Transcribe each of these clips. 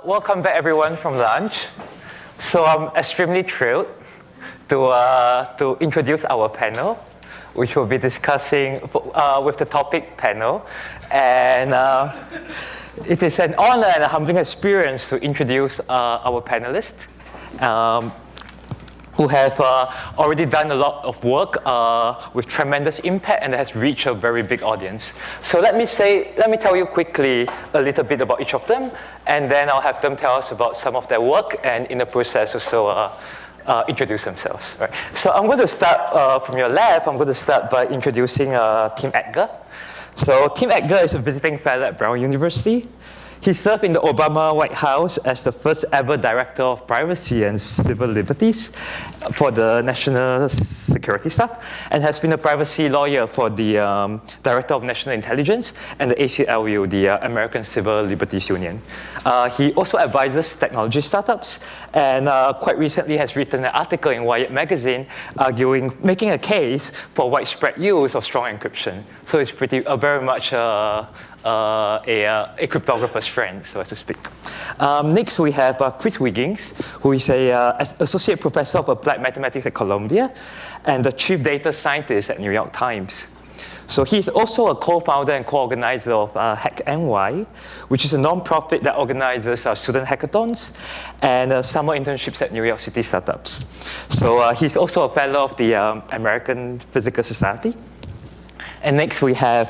Welcome back, everyone, from lunch. So I'm extremely thrilled to introduce our panel, which will be discussing with the topic panel. And it is an honor and a humbling experience to introduce our panelists, who have already done a lot of work with tremendous impact and has reached a very big audience. So let me tell you quickly a little bit about each of them, and then I'll have them tell us about some of their work, and in the process also introduce themselves. Right. So I'm going to start from your left. I'm going to start by introducing Tim Edgar. So Tim Edgar is a visiting fellow at Brown University. He served in the Obama White House as the first ever Director of Privacy and Civil Liberties for the National Security Staff, and has been a privacy lawyer for the Director of National Intelligence and the ACLU, the American Civil Liberties Union. He also advises technology startups, and quite recently has written an article in Wired magazine making a case for widespread use of strong encryption. So it's very much a cryptographer's friend, so to speak. Next, we have Chris Wiggins, who is an associate professor of applied mathematics at Columbia and the chief data scientist at New York Times. So he's also a co-founder and co-organizer of HackNY, which is a non-profit that organizes student hackathons and summer internships at New York City startups. So he's also a fellow of the American Physical Society. And next we have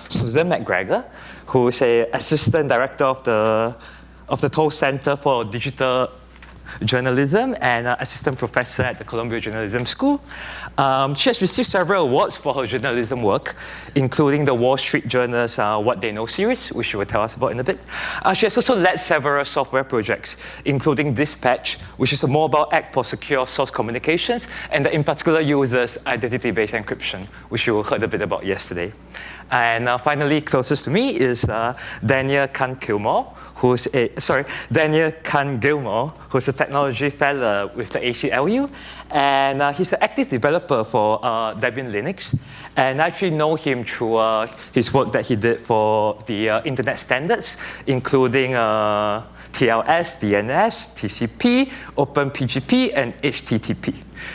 Susan McGregor, who is an assistant director of the Tor Center for Digital Journalism and assistant professor at the Columbia Journalism School. She has received several awards for her journalism work, including the Wall Street Journal's What They Know series, which she will tell us about in a bit. She has also led several software projects, including Dispatch, which is a mobile app for secure source communications, and that in particular uses identity-based encryption, which you heard a bit about yesterday. And finally, closest to me is Daniel Kahn-Gilmore, who's a technology fellow with the ACLU, and he's an active developer for Debian Linux. And I actually know him through his work that he did for the internet standards, including TLS, DNS, TCP, OpenPGP, and HTTP.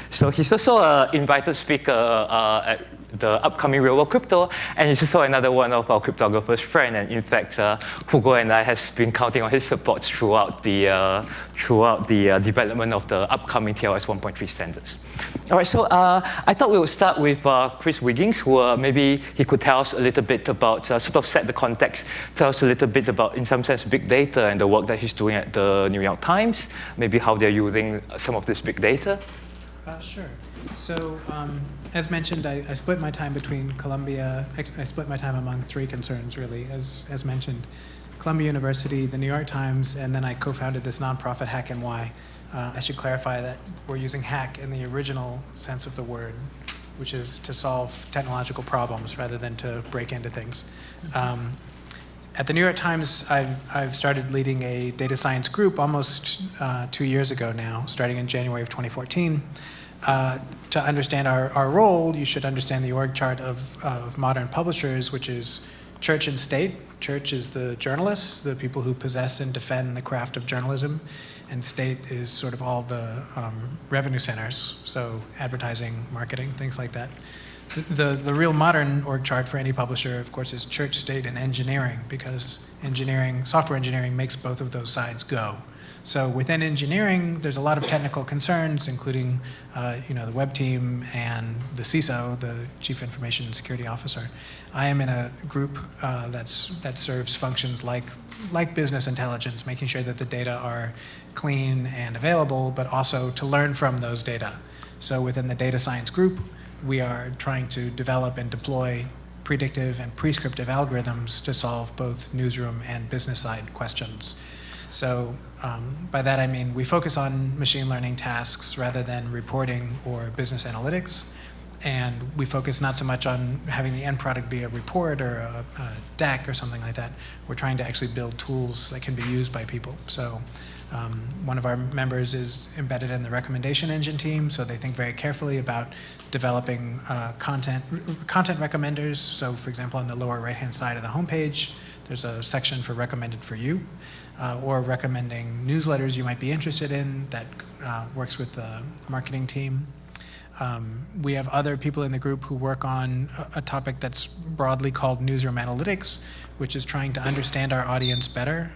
So he's also an invited speaker at the upcoming Real World Crypto, and he's also another one of our cryptographers' friend. And in fact, Hugo and I has been counting on his support throughout the development of the upcoming TLS 1.3 standards. All right, so I thought we would start with Chris Wiggins, who maybe he could tell us a little bit about, sort of set the context, tell us a little bit about, in some sense, big data and the work that he's doing at the New York Times, maybe how they're using some of this big data. Sure. So, as mentioned, I split my time between Columbia. I split my time among three concerns, really, as mentioned. Columbia University, the New York Times, and then I co-founded this nonprofit HackNY. I should clarify that we're using hack in the original sense of the word, which is to solve technological problems rather than to break into things. At the New York Times, I've started leading a data science group almost 2 years ago now, starting in January of 2014. To understand our role, you should understand the org chart of modern publishers, which is church and state. Church is the journalists, the people who possess and defend the craft of journalism, and state is sort of all the revenue centers, so advertising, marketing, things like that. The real modern org chart for any publisher, of course, is church, state, and engineering, because software engineering makes both of those sides go. So within engineering, there's a lot of technical concerns, including the web team and the CISO, the Chief Information Security Officer. I am in a group that serves functions like business intelligence, making sure that the data are clean and available, but also to learn from those data. So within the data science group, we are trying to develop and deploy predictive and prescriptive algorithms to solve both newsroom and business side questions. So by that I mean we focus on machine learning tasks rather than reporting or business analytics. And we focus not so much on having the end product be a report or a deck or something like that. We're trying to actually build tools that can be used by people. So one of our members is embedded in the recommendation engine team, so they think very carefully about developing content recommenders. So for example, on the lower right-hand side of the homepage, there's a section for recommended for you. or recommending newsletters you might be interested in that works with the marketing team. We have other people in the group who work on a topic that's broadly called newsroom analytics, which is trying to understand our audience better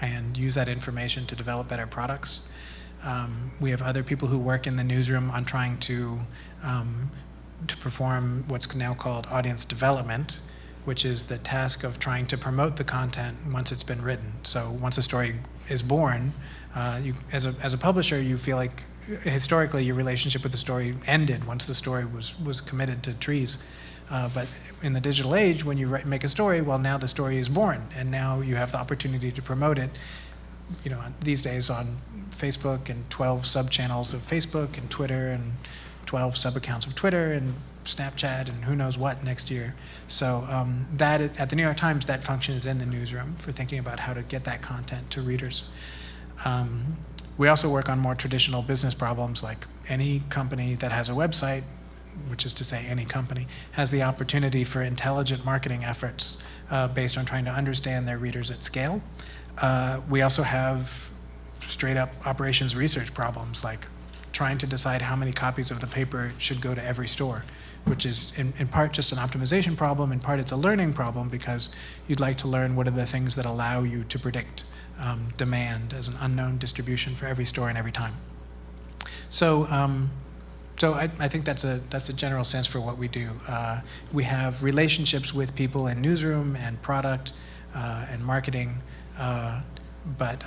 and use that information to develop better products. We have other people who work in the newsroom on trying to perform what's now called audience development, which is the task of trying to promote the content once it's been written. So once a story is born, as a publisher, you feel like historically your relationship with the story ended once the story was committed to trees. But in the digital age, when you make a story, well, now the story is born, and now you have the opportunity to promote it. You know, these days on Facebook and 12 sub-channels of Facebook and Twitter and 12 sub-accounts of Twitter and Snapchat and who knows what next year. So that at the New York Times, that function is in the newsroom for thinking about how to get that content to readers. We also work on more traditional business problems, like any company that has a website, which is to say any company, has the opportunity for intelligent marketing efforts based on trying to understand their readers at scale. We also have straight up operations research problems, like trying to decide how many copies of the paper should go to every store, which is in part just an optimization problem, in part it's a learning problem, because you'd like to learn what are the things that allow you to predict demand as an unknown distribution for every store and every time. So I think that's a general sense for what we do. We have relationships with people in newsroom and product and marketing, but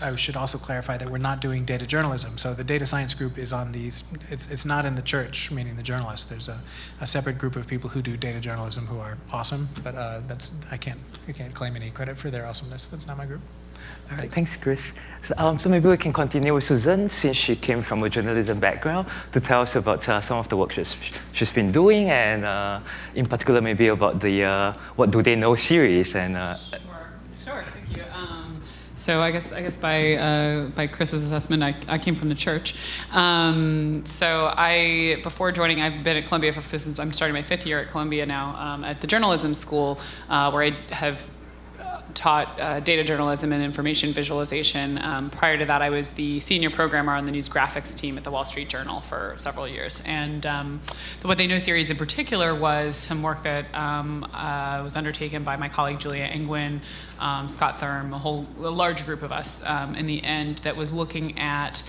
I should also clarify that we're not doing data journalism. So the data science group is on these, it's not in the church, meaning the journalists. There's a separate group of people who do data journalism who are awesome, but I can't claim any credit for their awesomeness. That's not my group. All right, thanks, Chris. So maybe we can continue with Susan, since she came from a journalism background, to tell us about some of the work she's been doing, and in particular maybe about the What Do They Know series. And Sure, thank you. So I guess by Chris's assessment, I came from the church. So before joining, I've been at Columbia since I'm starting my 5th year at Columbia now, at the journalism school, where I have taught data journalism and information visualization. Prior to that, I was the senior programmer on the news graphics team at the Wall Street Journal for several years. And the What They Know series in particular was some work that was undertaken by my colleague Julia Engwin, Scott Thurm, a large group of us in the end, that was looking at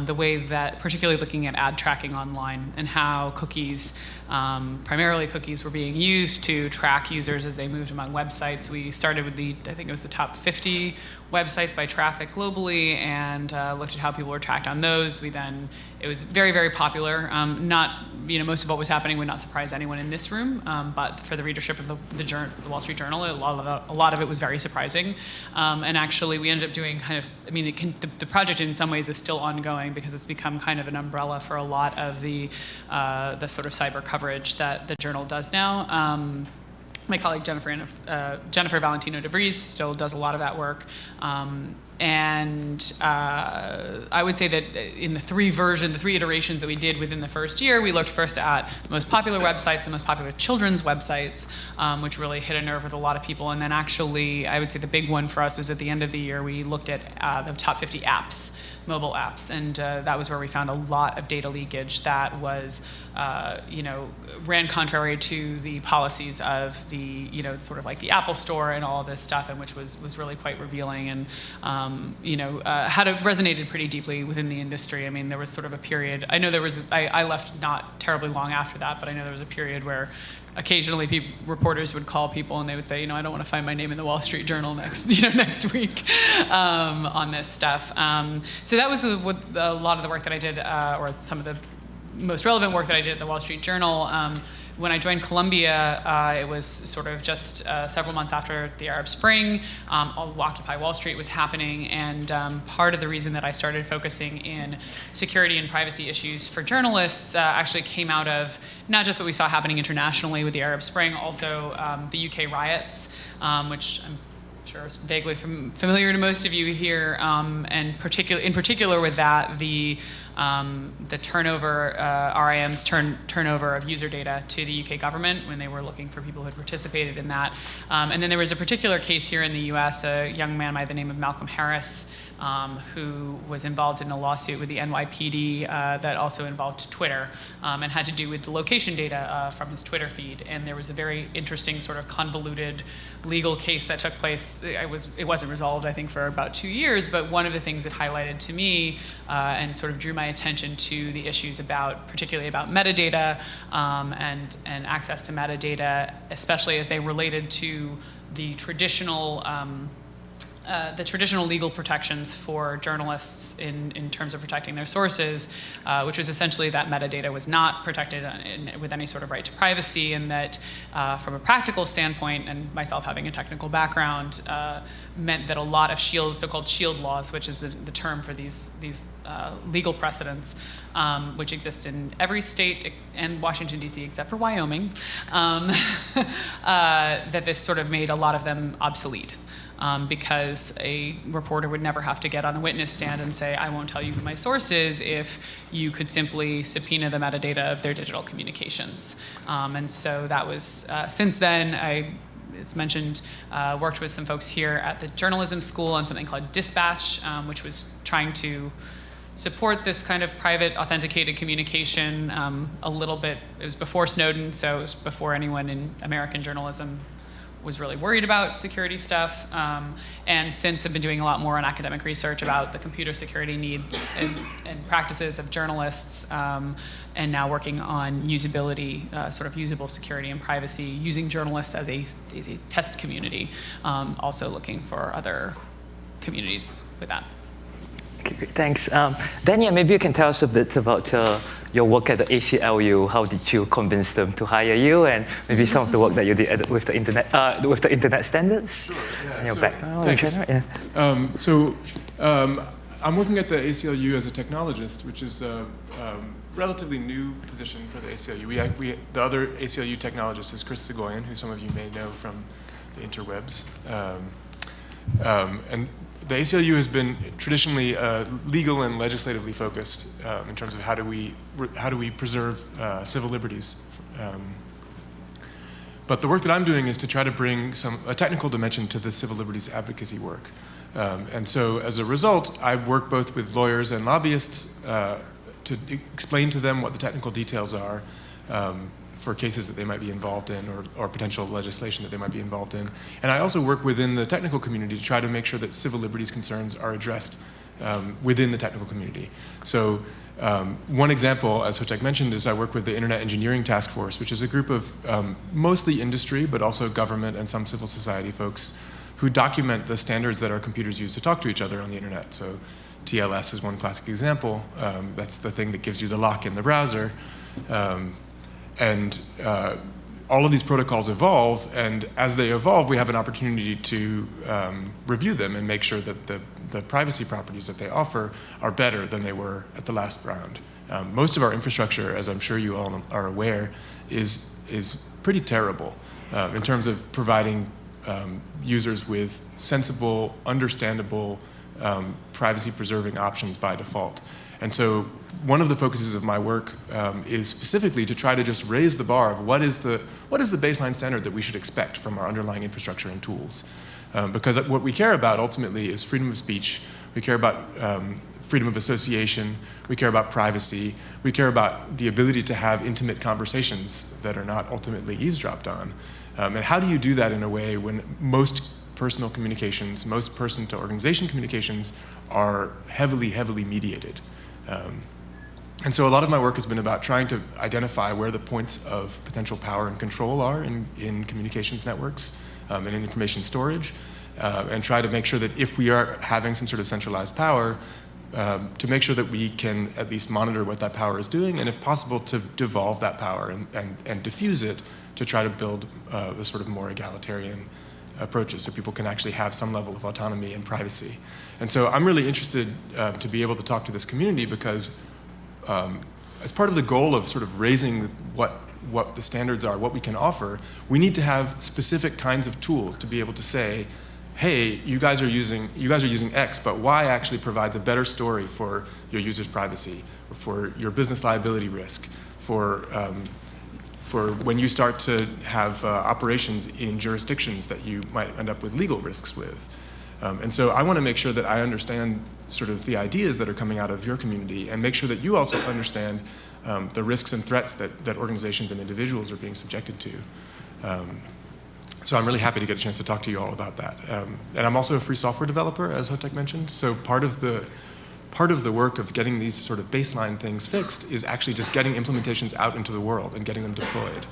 the way that, particularly looking at ad tracking online and how cookies, primarily cookies, were being used to track users as they moved among websites. We started with I think it was the top 50 websites by traffic globally, and looked at how people were tracked on those. It was very, very popular. Most of what was happening would not surprise anyone in this room, but for the readership of the Wall Street Journal, a lot of it was very surprising. And actually, we ended up doing the project in some ways is still ongoing, because it's become kind of an umbrella for a lot of the sort of cyber coverage that the journal does now. My colleague Jennifer Valentino DeVries still does a lot of that work. And I would say that in the three iterations that we did within the first year, we looked first at the most popular websites, the most popular children's websites, which really hit a nerve with a lot of people. And then actually, I would say the big one for us was at the end of the year, we looked at the top 50 apps, mobile apps, and that was where we found a lot of data leakage that was, ran contrary to the policies of the, sort of like the Apple Store and all of this stuff, and which was really quite revealing, and resonated pretty deeply within the industry. I mean, there was sort of a period. I know I left not terribly long after that, but I know there was a period where occasionally reporters would call people and they would say, I don't want to find my name in the Wall Street Journal next week on this stuff. So that was a lot of the work that I did, or some of the most relevant work that I did at the Wall Street Journal. When I joined Columbia, it was sort of just several months after the Arab Spring. Occupy Wall Street was happening, and part of the reason that I started focusing in security and privacy issues for journalists actually came out of not just what we saw happening internationally with the Arab Spring, also the UK riots, which I'm sure is vaguely familiar to most of you here, and in particular with that, the turnover, RIM's turnover of user data to the UK government when they were looking for people who had participated in that. And then there was a particular case here in the US, a young man by the name of Malcolm Harris, who was involved in a lawsuit with the NYPD that also involved Twitter and had to do with the location data from his Twitter feed. And there was a very interesting sort of convoluted legal case that took place. It wasn't resolved, I think, for about 2 years, but one of the things it highlighted to me and sort of drew my attention to the issues particularly about metadata and access to metadata, especially as they related to the traditional legal protections for journalists in terms of protecting their sources, which was essentially that metadata was not protected with any sort of right to privacy, and that from a practical standpoint, and myself having a technical background, meant that a lot of so-called shield laws, which is the term for these legal precedents, which exist in every state and Washington, D.C., except for Wyoming, that this sort of made a lot of them obsolete. Because a reporter would never have to get on a witness stand and say, I won't tell you who my source is, if you could simply subpoena the metadata of their digital communications. And so that was, since then, as mentioned, worked with some folks here at the journalism school on something called Dispatch, which was trying to support this kind of private authenticated communication a little bit. It was before Snowden, so it was before anyone in American journalism was really worried about security stuff, and since I've been doing a lot more on academic research about the computer security needs and practices of journalists, and now working on usability, sort of usable security and privacy, using journalists as a test community, also looking for other communities with that. Okay, great, thanks. Dania, maybe you can tell us a bit about your work at the ACLU. How did you convince them to hire you, and maybe some of the work that you did with the internet standards? Sure. Yeah. And your So, background. thanks. Yeah. I'm working at the ACLU as a technologist, which is a relatively new position for the ACLU. The other ACLU technologist is Chris Segoyan, who some of you may know from the interwebs. And the ACLU has been traditionally legal and legislatively focused in terms of how do we preserve civil liberties. But the work that I'm doing is to try to bring a technical dimension to the civil liberties advocacy work. And so as a result, I work both with lawyers and lobbyists to explain to them what the technical details are for cases that they might be involved in, or potential legislation that they might be involved in. And I also work within the technical community to try to make sure that civil liberties concerns are addressed within the technical community. So one example, as Hotek mentioned, is I work with the Internet Engineering Task Force, which is a group of mostly industry, but also government and some civil society folks who document the standards that our computers use to talk to each other on the internet. So TLS is one classic example. That's the thing that gives you the lock in the browser. And all of these protocols evolve, and as they evolve, we have an opportunity to review them and make sure that the privacy properties that they offer are better than they were at the last round. Most of our infrastructure, as I'm sure you all are aware, is pretty terrible in terms of providing users with sensible, understandable, privacy-preserving options by default. And so one of the focuses of my work is specifically to try to just raise the bar of what is the baseline standard that we should expect from our underlying infrastructure and tools. Because what we care about ultimately is freedom of speech, we care about freedom of association, we care about privacy, we care about the ability to have intimate conversations that are not ultimately eavesdropped on. And how do you do that in a way when most personal communications, most person-to-organization communications are heavily, heavily mediated? And so a lot of my work has been about trying to identify where the points of potential power and control are in communications networks and in information storage, and try to make sure that if we are having some sort of centralized power, to make sure that we can at least monitor what that power is doing, and if possible to devolve that power and diffuse it to try to build a sort of more egalitarian approaches so people can actually have some level of autonomy and privacy. And so I'm really interested to be able to talk to this community because as part of the goal of sort of raising what the standards are, what we can offer, we need to have specific kinds of tools to be able to say, hey, you guys are using X, but Y actually provides a better story for your users' privacy, or for your business liability risk, for when you start to have operations in jurisdictions that you might end up with legal risks with. And so I want to make sure that I understand sort of the ideas that are coming out of your community, and make sure that you also understand the risks and threats that organizations and individuals are being subjected to. So I'm really happy to get a chance to talk to you all about that. And I'm also a free software developer, as Hotek mentioned. So part of the work of getting these sort of baseline things fixed is actually just getting implementations out into the world and getting them deployed.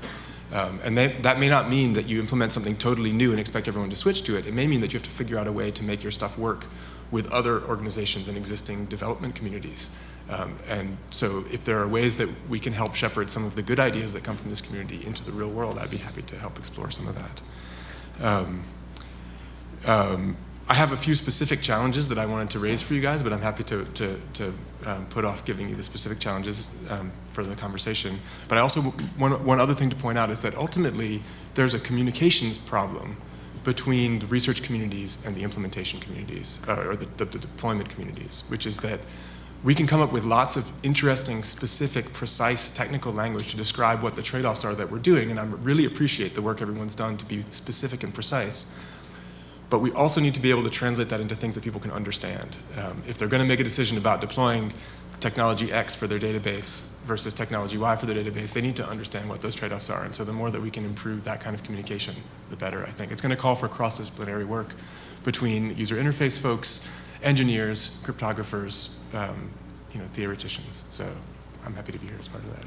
And that may not mean that you implement something totally new and expect everyone to switch to it. It may mean that you have to figure out a way to make your stuff work with other organizations and existing development communities. And so if there are ways that we can help shepherd some of the good ideas that come from this community into the real world, I'd be happy to help explore some of that. I have a few specific challenges that I wanted to raise for you guys, but I'm happy to put off giving you the specific challenges for the conversation. But I also, one other thing to point out is that ultimately there's a communications problem between the research communities and the implementation communities, or the deployment communities, which is that we can come up with lots of interesting, specific, precise technical language to describe what the trade-offs are that we're doing, and I really appreciate the work everyone's done to be specific and precise. But we also need to be able to translate that into things that people can understand. If they're going to make a decision about deploying technology X for their database versus technology Y for their database, they need to understand what those trade-offs are. And so the more that we can improve that kind of communication, the better, I think. It's going to call for cross-disciplinary work between user interface folks, engineers, cryptographers, theoreticians. So I'm happy to be here as part of that.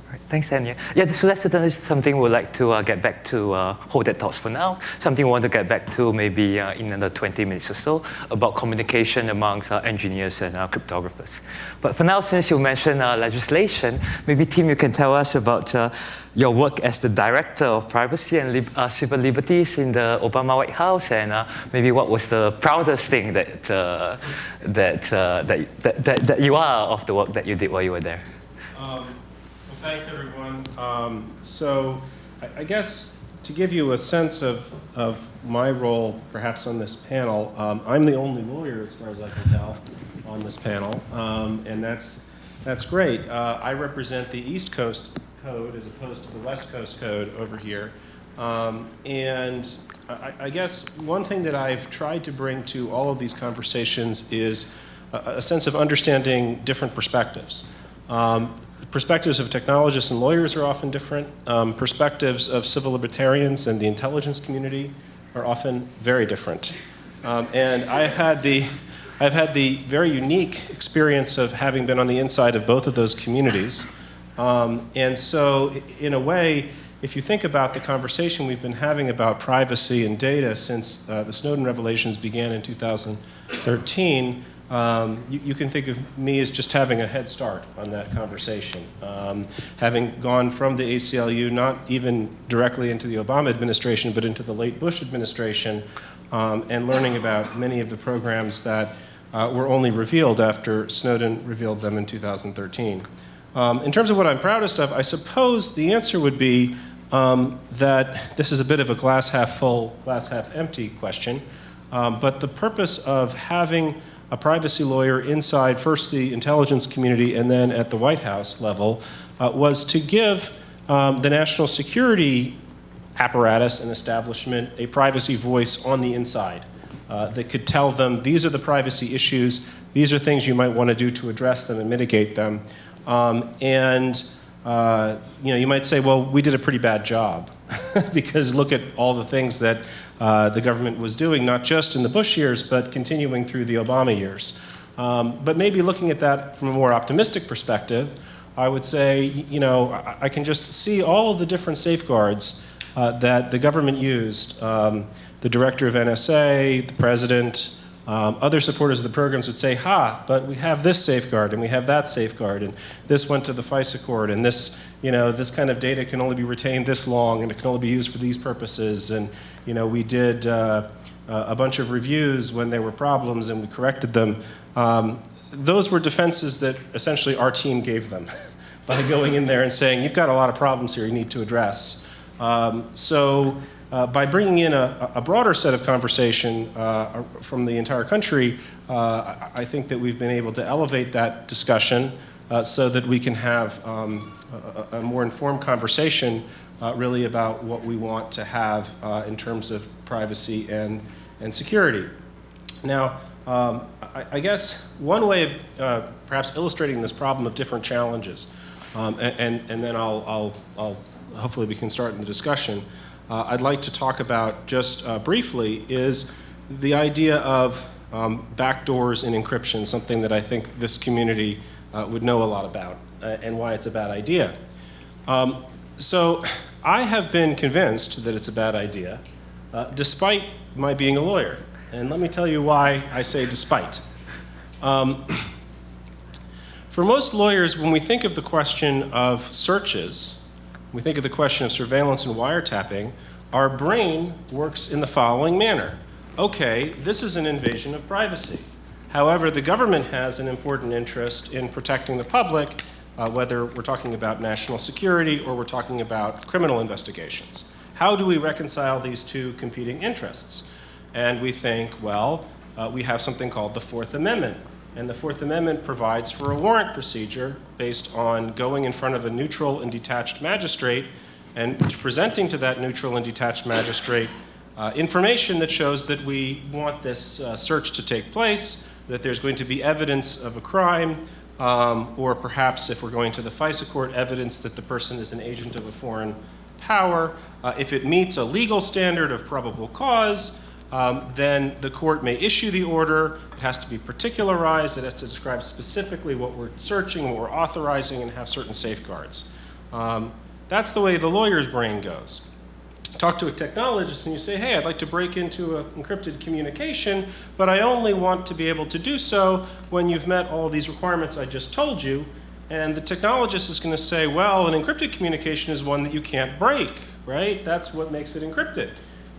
All right, thanks, Daniel. Yeah, so that's certainly something we'd like to get back to, hold that thoughts for now. Something we want to get back to maybe in another 20 minutes or so, about communication amongst engineers and cryptographers. But for now, since you mentioned legislation, maybe Tim, you can tell us about your work as the Director of Privacy and Civil Liberties in the Obama White House, and maybe what was the proudest thing that you are of the work that you did while you were there? Thanks, everyone. So I guess to give you a sense of my role, perhaps on this panel, I'm the only lawyer, as far as I can tell, on this panel, and that's great. I represent the East Coast code as opposed to the West Coast code over here, and I guess one thing that I've tried to bring to all of these conversations is a sense of understanding different perspectives. Perspectives of technologists and lawyers are often different. Perspectives of civil libertarians and the intelligence community are often very different. And I've had the very unique experience of having been on the inside of both of those communities. And so, in a way, if you think about the conversation we've been having about privacy and data since the Snowden revelations began in 2013, you can think of me as just having a head start on that conversation. Having gone from the ACLU, not even directly into the Obama administration, but into the late Bush administration, and learning about many of the programs that were only revealed after Snowden revealed them in 2013. In terms of what I'm proudest of, I suppose the answer would be that this is a bit of a glass half full, glass half empty question, but the purpose of having a privacy lawyer inside first the intelligence community and then at the White House level was to give the national security apparatus and establishment a privacy voice on the inside that could tell them these are the privacy issues, these are things you might want to do to address them and mitigate them. You might say, well, we did a pretty bad job because look at all the things that the government was doing, not just in the Bush years, but continuing through the Obama years. But maybe looking at that from a more optimistic perspective, I would say, I can just see all of the different safeguards that the government used. The director of NSA, the president, other supporters of the programs would say, but we have this safeguard and we have that safeguard, and this went to the FISA court, and this, this kind of data can only be retained this long, and it can only be used for these purposes, and we did a bunch of reviews when there were problems and we corrected them. Those were defenses that essentially our team gave them by going in there and saying, you've got a lot of problems here you need to address. So by bringing in a broader set of conversation from the entire country, I think that we've been able to elevate that discussion so that we can have a more informed conversation really about what we want to have in terms of privacy and security. Now, I guess one way of perhaps illustrating this problem of different challenges, and then I'll hopefully we can start in the discussion, I'd like to talk about just briefly is the idea of backdoors in encryption, something that I think this community would know a lot about, and why it's a bad idea. So I have been convinced that it's a bad idea, despite my being a lawyer. And let me tell you why I say despite. For most lawyers, when we think of the question of searches, we think of the question of surveillance and wiretapping, our brain works in the following manner. Okay, this is an invasion of privacy. However, the government has an important interest in protecting the public, whether we're talking about national security or we're talking about criminal investigations. How do we reconcile these two competing interests? And we think, well, we have something called the Fourth Amendment. And the Fourth Amendment provides for a warrant procedure based on going in front of a neutral and detached magistrate and presenting to that neutral and detached magistrate information that shows that we want this search to take place, that there's going to be evidence of a crime, or perhaps if we're going to the FISA court, evidence that the person is an agent of a foreign power. If it meets a legal standard of probable cause, then the court may issue the order. It has to be particularized. It has to describe specifically what we're searching, what we're authorizing, and have certain safeguards. That's the way the lawyer's brain goes. Talk to a technologist and you say, hey, I'd like to break into an encrypted communication, but I only want to be able to do so when you've met all these requirements I just told you. And the technologist is going to say, well, an encrypted communication is one that you can't break, right? That's what makes it encrypted.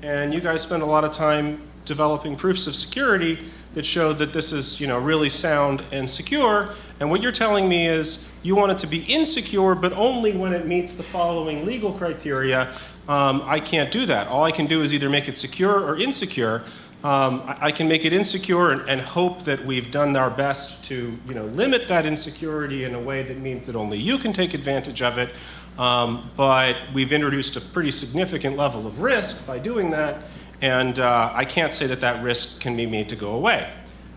And you guys spend a lot of time developing proofs of security that show that this is, really sound and secure. And what you're telling me is you want it to be insecure, but only when it meets the following legal criteria. I can't do that. All I can do is either make it secure or insecure. I can make it insecure and hope that we've done our best to, limit that insecurity in a way that means that only you can take advantage of it. But we've introduced a pretty significant level of risk by doing that, and I can't say that that risk can be made to go away.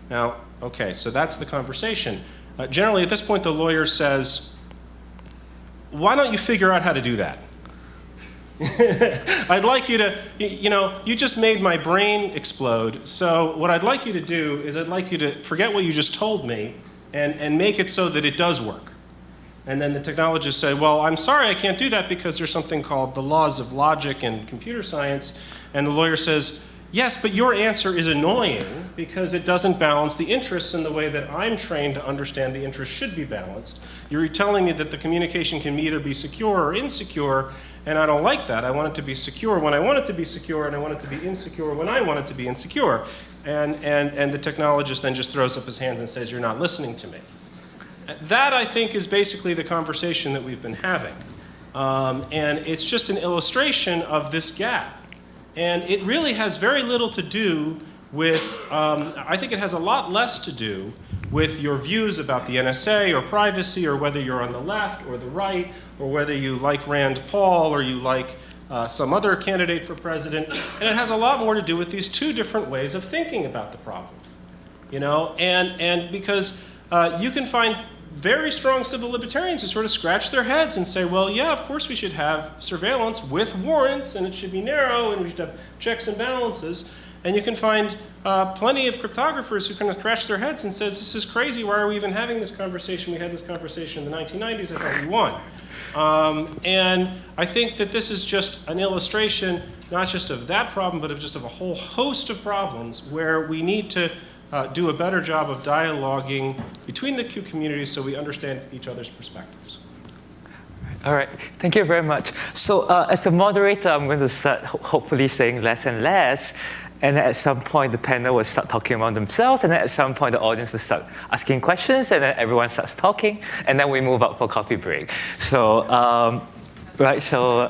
Now, okay, so that's the conversation. Generally, at this point, the lawyer says, why don't you figure out how to do that? I'd like you to, you just made my brain explode, so what I'd like you to do is I'd like you to forget what you just told me and make it so that it does work. And then the technologists say, well, I'm sorry, I can't do that because there's something called the laws of logic and computer science. And the lawyer says, yes, but your answer is annoying because it doesn't balance the interests in the way that I'm trained to understand the interests should be balanced. You're telling me that the communication can either be secure or insecure, and I don't like that. I want it to be secure when I want it to be secure, and I want it to be insecure when I want it to be insecure. And the technologist then just throws up his hands and says, you're not listening to me. That, I think, is basically the conversation that we've been having. And it's just an illustration of this gap. And it really has very little to do with, I think it has a lot less to do with your views about the NSA or privacy or whether you're on the left or the right or whether you like Rand Paul or you like some other candidate for president. And it has a lot more to do with these two different ways of thinking about the problem. And because you can find very strong civil libertarians who sort of scratch their heads and say, well, yeah, of course we should have surveillance with warrants, and it should be narrow, and we should have checks and balances. And you can find plenty of cryptographers who kind of scratch their heads and says, this is crazy, why are we even having this conversation? We had this conversation in the 1990s, I thought we won. And I think that this is just an illustration, not just of that problem, but of just of a whole host of problems where we need to do a better job of dialoguing between the two communities so we understand each other's perspectives. All right, thank you very much. So as the moderator, I'm going to start hopefully saying less and less, and at some point the panel will start talking among themselves, and then at some point the audience will start asking questions, and then everyone starts talking, and then we move out for coffee break. So right? So,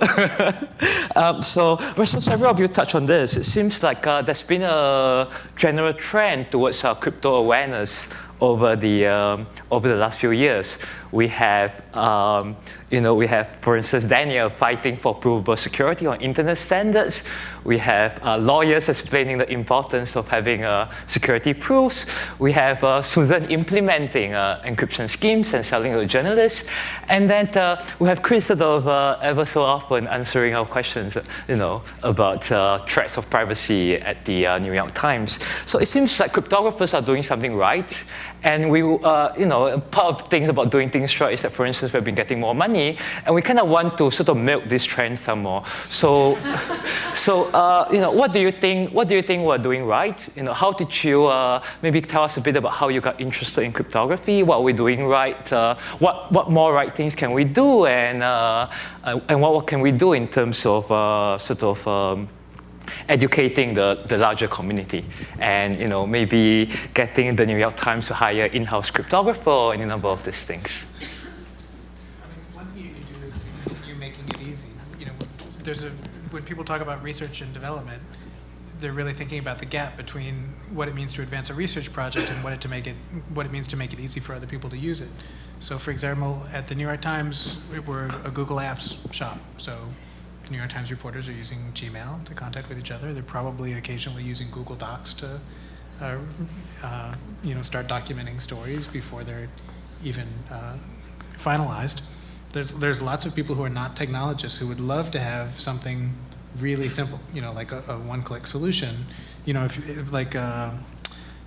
so several of you touched on this. It seems like there's been a general trend towards crypto awareness over the last few years. We have, for instance, Daniel fighting for provable security on internet standards. We have lawyers explaining the importance of having security proofs. We have Susan implementing encryption schemes and selling to journalists. And then we have Chris sort of ever so often answering our questions, about threats of privacy at the New York Times. So it seems like cryptographers are doing something right. And we, part of the things about doing things right is that, for instance, we've been getting more money, and we kind of want to sort of milk this trend some more. So, what do you think? What do you think we're doing right? How did you maybe tell us a bit about how you got interested in cryptography? What are we doing right? What more right things can we do? And what can we do in terms of educating the larger community, and maybe getting the New York Times to hire in-house cryptographer and a number of these things. One thing you can do is to continue making it easy. When people talk about research and development, they're really thinking about the gap between what it means to advance a research project and what it means to make it easy for other people to use it. So, for example, at the New York Times, we're a Google Apps shop. So New York Times reporters are using Gmail to contact with each other. They're probably occasionally using Google Docs to, start documenting stories before they're even finalized. There's lots of people who are not technologists who would love to have something really simple, like a one-click solution. If like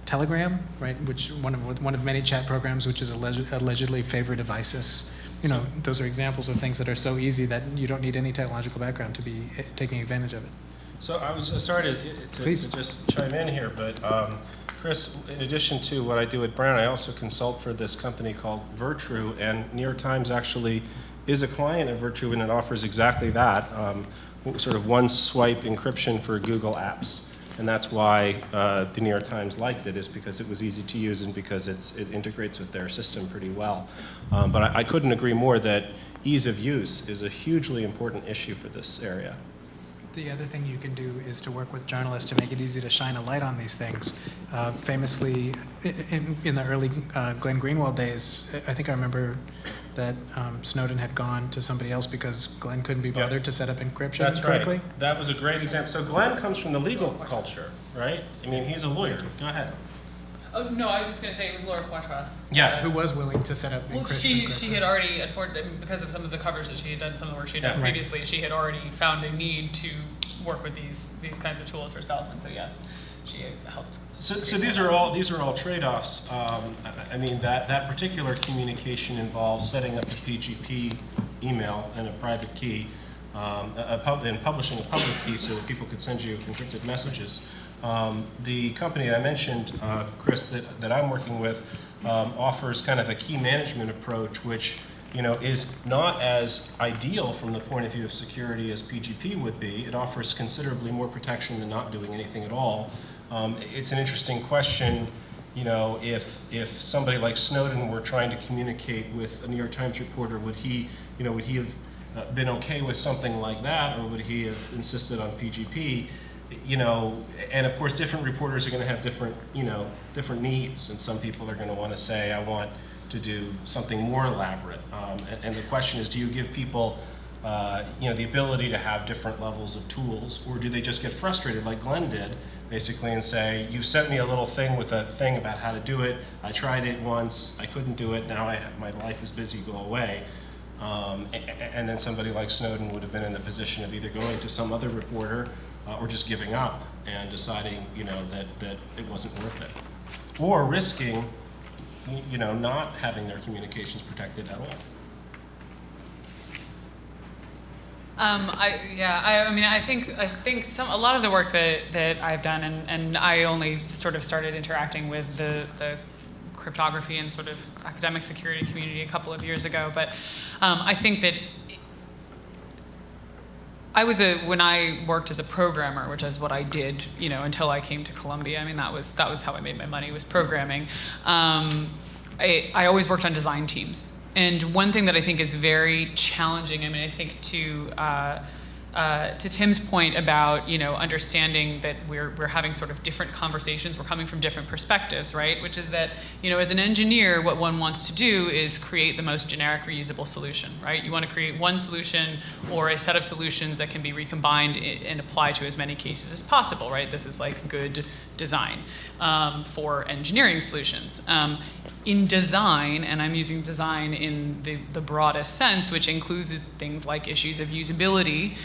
Telegram, right, which one of many chat programs, which is allegedly favored of ISIS. Those are examples of things that are so easy that you don't need any technological background to be taking advantage of it. So I was sorry to just chime in here, but Chris, in addition to what I do at Brown, I also consult for this company called Virtru, and New York Times actually is a client of Virtru, and it offers exactly that, sort of one-swipe encryption for Google Apps. And that's why the New York Times liked it, is because it was easy to use and because it integrates with their system pretty well. But I couldn't agree more that ease of use is a hugely important issue for this area. The other thing you can do is to work with journalists to make it easy to shine a light on these things. Famously, in the early Glenn Greenwald days, I think I remember that Snowden had gone to somebody else because Glenn couldn't be bothered to set up encryption correctly. Right. That was a great example. So Glenn comes from the legal culture, right? I mean, he's a lawyer. Go ahead. Oh, no, I was just going to say it was Laura Quatras. Yeah. Who was willing to set up encryption. She had already, because of some of the covers that she had done, some of the work she had done previously, she had already found a need to work with these kinds of tools herself, and so yes, she helped. So these are all trade-offs. I mean, that particular communication involves setting up a PGP email and a private key, and publishing a public key so that people could send you encrypted messages. The company I mentioned, Chris, that I'm working with, offers kind of a key management approach, which is not as ideal from the point of view of security as PGP would be. It offers considerably more protection than not doing anything at all. It's an interesting question, if somebody like Snowden were trying to communicate with a New York Times reporter, would he have been okay with something like that, or would he have insisted on PGP? And of course, different reporters are going to have different needs, and some people are going to want to say, I want to do something more elaborate. And the question is, do you give people the ability to have different levels of tools, or do they just get frustrated like Glenn did, basically, and say, you sent me a little thing with a thing about how to do it, I tried it once, I couldn't do it, now my life is busy, go away. And then somebody like Snowden would have been in the position of either going to some other reporter or just giving up and deciding that it wasn't worth it, or risking not having their communications protected at all. I think a lot of the work that I've done, and I only sort of started interacting with the cryptography and sort of academic security community a couple of years ago, but I think that when I worked as a programmer, which is what I did, until I came to Columbia. I mean, that was how I made my money, was programming. I always worked on design teams. And one thing that I think is very challenging, I mean, I think to Tim's point about, you know, understanding that we're having sort of different conversations, we're coming from different perspectives, right? Which is that, you know, as an engineer, what one wants to do is create the most generic reusable solution, right? You want to create one solution or a set of solutions that can be recombined and applied to as many cases as possible, right? This is like good design for engineering solutions. In design, and I'm using design in the broadest sense, which includes things like issues of usability,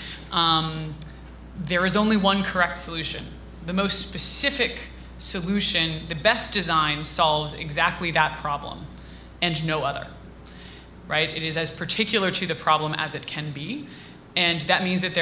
there is only one correct solution. The most specific solution, the best design solves exactly that problem and no other, right? It is as particular to the problem as it can be. And that means that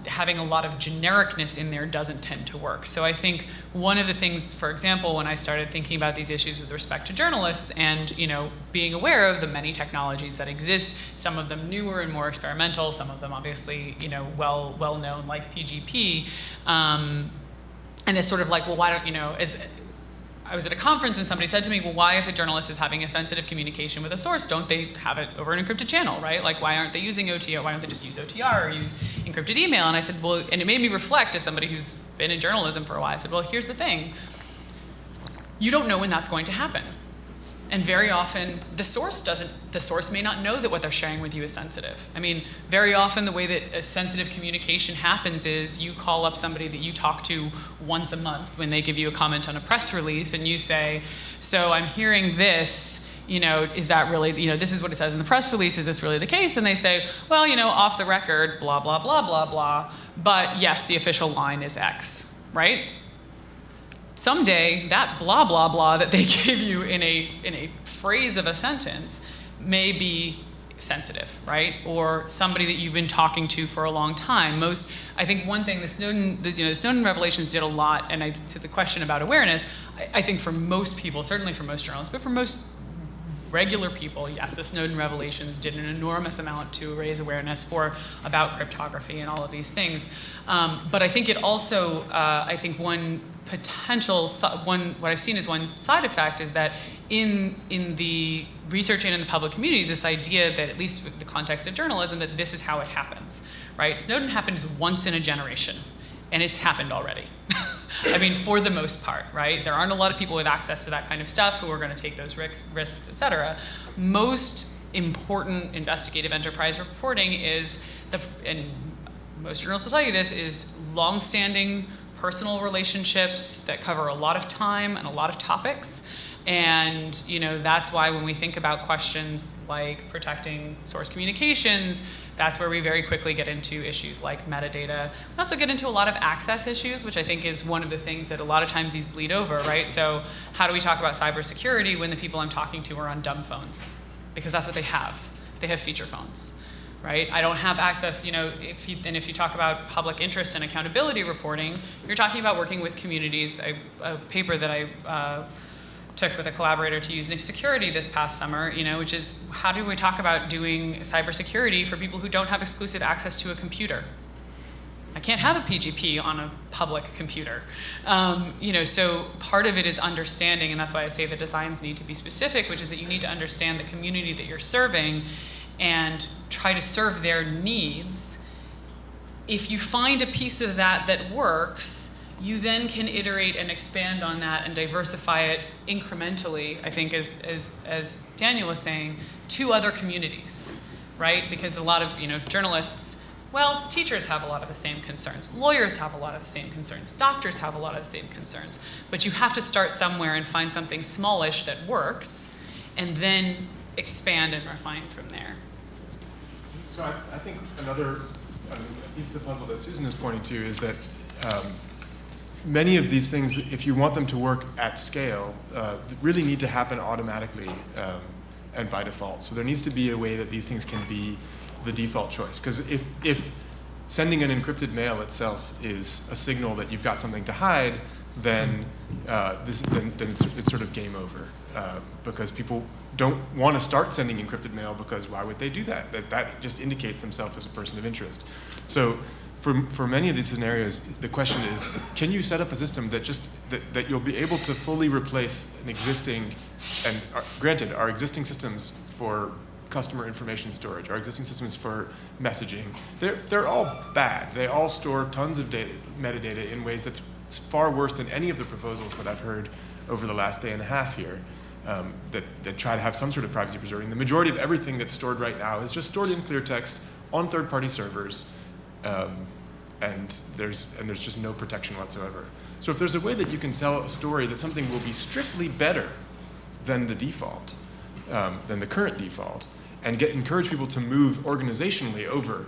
having a lot of genericness in there doesn't tend to work. So I think one of the things, for example, when I started thinking about these issues with respect to journalists and, you know, being aware of the many technologies that exist, some of them newer and more experimental, some of them obviously, you know, well known like PGP, and it's sort of like, well, why don't, you know, I was at a conference and somebody said to me, well, why, if a journalist is having a sensitive communication with a source, don't they have it over an encrypted channel, right? Like, why aren't they using OTR? Why don't they just use OTR or use encrypted email? And I said, well, and it made me reflect as somebody who's been in journalism for a while. I said, well, here's the thing. You don't know when that's going to happen. And very often, the source may not know that what they're sharing with you is sensitive. I mean, very often the way that a sensitive communication happens is you call up somebody that you talk to once a month when they give you a comment on a press release, and you say, so I'm hearing this, you know, is that really, you know, this is what it says in the press release, is this really the case? And they say, well, you know, off the record, blah, blah, blah, blah, blah, but yes, the official line is X, right? Someday, that blah, blah, blah that they give you in a phrase of a sentence may be sensitive, right? Or somebody that you've been talking to for a long time. I think one thing the Snowden revelations did a lot, and to the question about awareness, I think for most people, certainly for most journalists, but for most regular people, yes, the Snowden revelations did an enormous amount to raise awareness about cryptography and all of these things. But I think it also, I think what I've seen as one side effect is that in the research and in the public communities, this idea that, at least with the context of journalism, that this is how it happens, right? Snowden happens once in a generation, and it's happened already. I mean, for the most part, right? There aren't a lot of people with access to that kind of stuff who are going to take those risks, et cetera. Most important investigative enterprise reporting is, and most journalists will tell you this, is long-standing personal relationships that cover a lot of time and a lot of topics. And, you know, that's why when we think about questions like protecting source communications, that's where we very quickly get into issues like metadata. We also get into a lot of access issues, which I think is one of the things that a lot of times these bleed over, right? So how do we talk about cybersecurity when the people I'm talking to are on dumb phones? Because that's what they have. They have feature phones, right? I don't have access, you know, if you talk about public interest and accountability reporting, you're talking about working with communities. A paper that I took with a collaborator to use Nix Security this past summer, you know, which is how do we talk about doing cybersecurity for people who don't have exclusive access to a computer? I can't have a PGP on a public computer. You know, so part of it is understanding, and that's why I say the designs need to be specific, which is that you need to understand the community that you're serving and try to serve their needs. If you find a piece of that works, you then can iterate and expand on that and diversify it incrementally, I think, as Daniel was saying, to other communities, right? Because a lot of, you know, journalists, well, teachers have a lot of the same concerns, lawyers have a lot of the same concerns, doctors have a lot of the same concerns, but you have to start somewhere and find something smallish that works, and then expand and refine from there. So I think another piece of the puzzle that Susan is pointing to is that many of these things, if you want them to work at scale, really need to happen automatically and by default. So there needs to be a way that these things can be the default choice. Because if sending an encrypted mail itself is a signal that you've got something to hide, then it's sort of game over. Because people don't want to start sending encrypted mail, because why would they do that? That just indicates themselves as a person of interest. So for many of these scenarios, the question is, can you set up a system that you'll be able to fully replace an existing granted, our existing systems for customer information storage, our existing systems for messaging, they're all bad. They all store tons of metadata in ways that's far worse than any of the proposals that I've heard over the last day and a half here that try to have some sort of privacy preserving. The majority of everything that's stored right now is just stored in clear text on third-party servers, and there's just no protection whatsoever. So if there's a way that you can sell a story that something will be strictly better than the default, than the current default, and encourage people to move organizationally over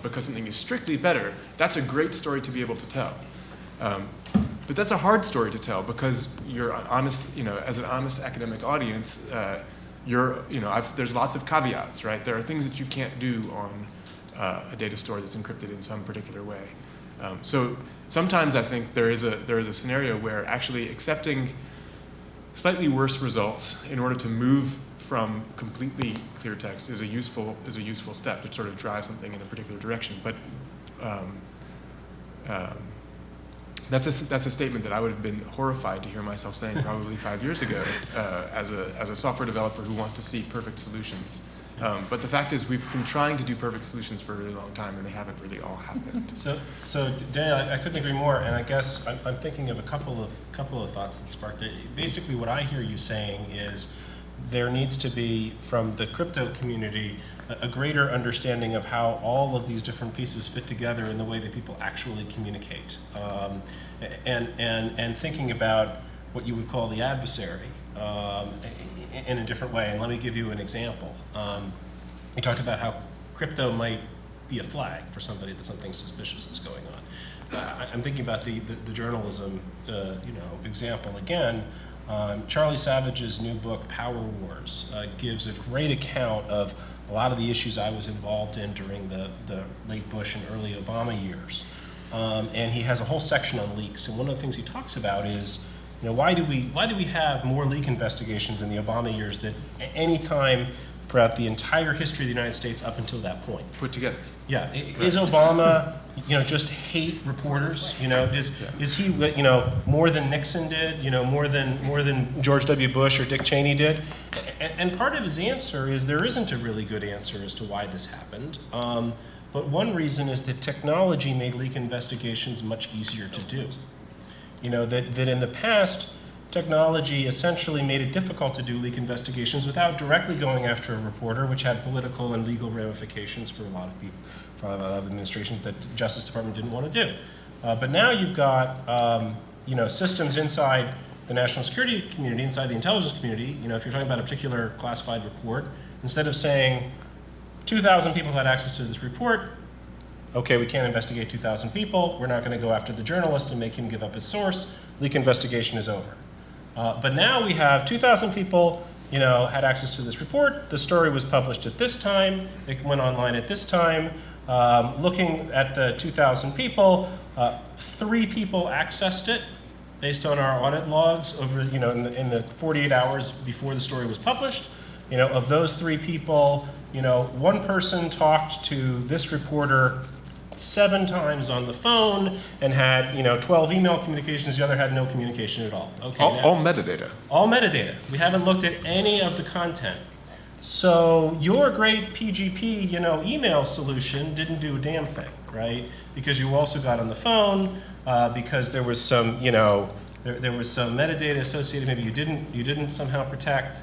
because something is strictly better, that's a great story to be able to tell. But that's a hard story to tell because you're honest, as an honest academic audience, there's lots of caveats, right? There are things that you can't do on a data store that's encrypted in some particular way. So sometimes I think there is a scenario where actually accepting slightly worse results in order to move from completely clear text is a useful step to sort of drive something in a particular direction. But that's a statement that I would have been horrified to hear myself saying probably 5 years ago as a software developer who wants to see perfect solutions. But the fact is, we've been trying to do perfect solutions for a really long time, and they haven't really all happened. So Daniel, I couldn't agree more, and I guess I'm thinking of a couple of thoughts that sparked it. Basically, what I hear you saying is there needs to be, from the crypto community, a greater understanding of how all of these different pieces fit together in the way that people actually communicate, and thinking about what you would call the adversary in a different way. And let me give you an example. You talked about how crypto might be a flag for somebody that something suspicious is going on. I'm thinking about the journalism example again. Charlie Savage's new book, Power Wars, gives a great account of a lot of the issues I was involved in during the late Bush and early Obama years. And he has a whole section on leaks. And one of the things he talks about is, why do we have more leak investigations in the Obama years than any time throughout the entire history of the United States up until that point? Put together. Yeah, is Obama, just hate reporters? Is he, more than Nixon did? More than George W. Bush or Dick Cheney did? And part of his answer is there isn't a really good answer as to why this happened. But one reason is that technology made leak investigations much easier to do. That in the past, technology essentially made it difficult to do leak investigations without directly going after a reporter, which had political and legal ramifications for a lot of people, for a lot of administrations that the Justice Department didn't want to do. But now you've got systems inside the national security community, inside the intelligence community. If you're talking about a particular classified report, instead of saying 2,000 people had access to this report, okay, we can't investigate 2,000 people, we're not going to go after the journalist and make him give up his source, leak investigation is over. But now we have 2,000 people, had access to this report. The story was published at this time. It went online at this time. Looking at the 2,000 people, 3 people accessed it based on our audit logs over, in the 48 hours before the story was published. Of those 3 people, one person talked to this reporter 7 times on the phone and had 12 email communications. The other had no communication at all. Okay, all metadata. All metadata. We haven't looked at any of the content. So your great PGP email solution didn't do a damn thing, right? Because you also got on the phone, because there was some there was some metadata associated. Maybe you didn't somehow protect.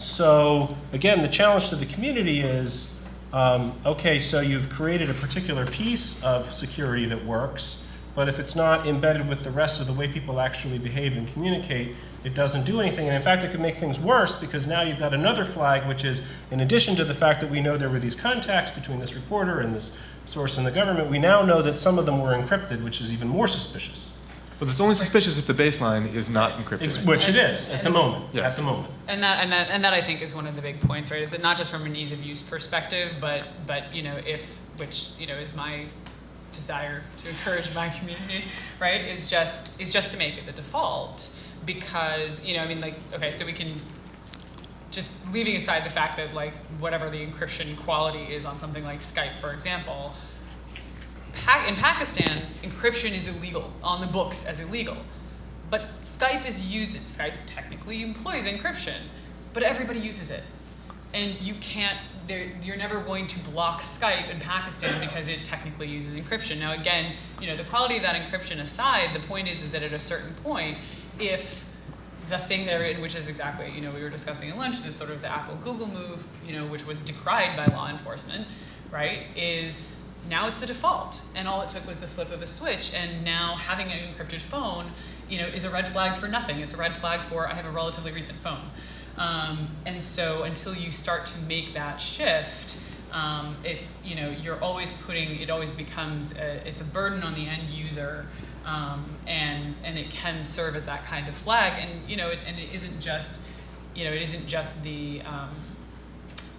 So again, the challenge to the community is, okay, so you've created a particular piece of security that works, but if it's not embedded with the rest of the way people actually behave and communicate, it doesn't do anything. And in fact, it could make things worse because now you've got another flag, which is, in addition to the fact that we know there were these contacts between this reporter and this source in the government, we now know that some of them were encrypted, which is even more suspicious. But it's only suspicious if the baseline is not encrypted. Which it is at the moment. Yes. At the moment. And that I think is one of the big points, right? Is it not just from an ease of use perspective, but is my desire to encourage my community, right? Is just to make it the default, because okay, so we can, just leaving aside the fact that whatever the encryption quality is on something like Skype, for example. In Pakistan, encryption is illegal, on the books as illegal. But Skype technically employs encryption, but everybody uses it. And you can't, you're never going to block Skype in Pakistan because it technically uses encryption. Now again, the quality of that encryption aside, the point is that at a certain point, if the thing they're in, which is exactly, we were discussing at lunch, this sort of the Apple-Google move, which was decried by law enforcement, right, is now it's the default. And all it took was the flip of a switch, and now having an encrypted phone, is a red flag for nothing. It's a red flag for, I have a relatively recent phone. And so until you start to make that shift, it's, you're always it always becomes, it's a burden on the end user, and it can serve as that kind of flag. And, it isn't just, it isn't just the,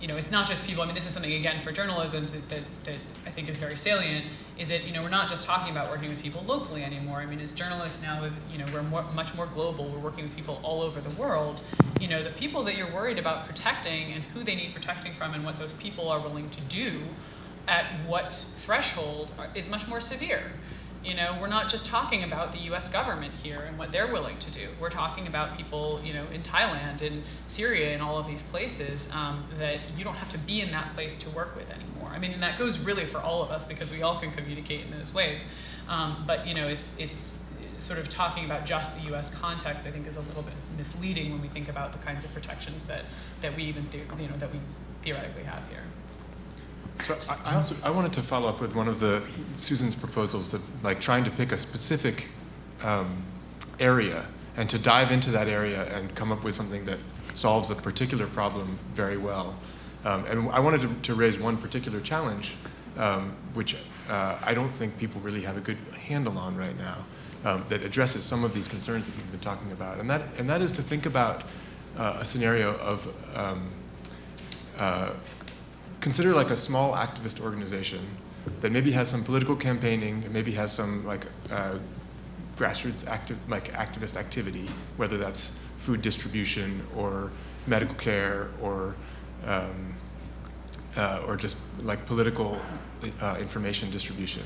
it's not just people. I mean, this is something, again, for journalism that I think is very salient, is that, we're not just talking about working with people locally anymore. I mean, as journalists now, we're much more global. We're working with people all over the world. The people that you're worried about protecting and who they need protecting from and what those people are willing to do at what threshold is much more severe. We're not just talking about the US government here and what they're willing to do. We're talking about people, in Thailand and Syria and all of these places that you don't have to be in that place to work with anymore. I mean, and that goes really for all of us because we all can communicate in those ways. But, it's sort of talking about just the US context, I think, is a little bit misleading when we think about the kinds of protections that we even, that we theoretically have here. So I wanted to follow up with one of Susan's proposals of like trying to pick a specific area and to dive into that area and come up with something that solves a particular problem very well. And I wanted to raise one particular challenge, which I don't think people really have a good handle on right now, that addresses some of these concerns that we've been talking about. And that is to think about a scenario of consider like a small activist organization that maybe has some political campaigning, and maybe has some like grassroots activist activity, whether that's food distribution or medical care or just like political information distribution,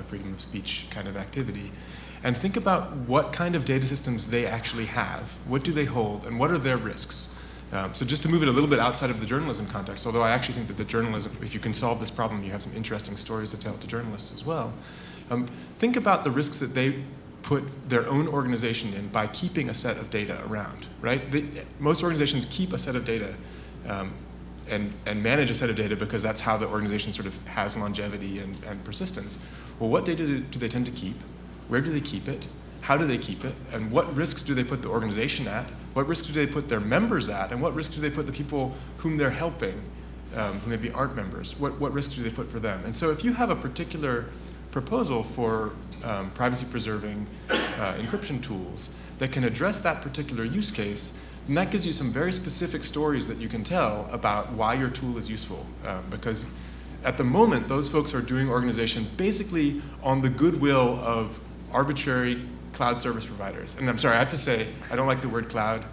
freedom of speech kind of activity. And think about what kind of data systems they actually have, what do they hold, and what are their risks. So just to move it a little bit outside of the journalism context, although I actually think that the journalism, if you can solve this problem, you have some interesting stories to tell to journalists as well. Think about the risks that they put their own organization in by keeping a set of data around, right? Most organizations keep a set of data and manage a set of data because that's how the organization sort of has longevity and persistence. Well, what data do they tend to keep? Where do they keep it? How do they keep it? And what risks do they put the organization at? What risks do they put their members at? And what risks do they put the people whom they're helping, who maybe aren't members? What risks do they put for them? And so if you have a particular proposal for privacy-preserving encryption tools that can address that particular use case, then that gives you some very specific stories that you can tell about why your tool is useful. Because at the moment, those folks are doing organization basically on the goodwill of arbitrary cloud service providers. And I'm sorry, I have to say, I don't like the word cloud.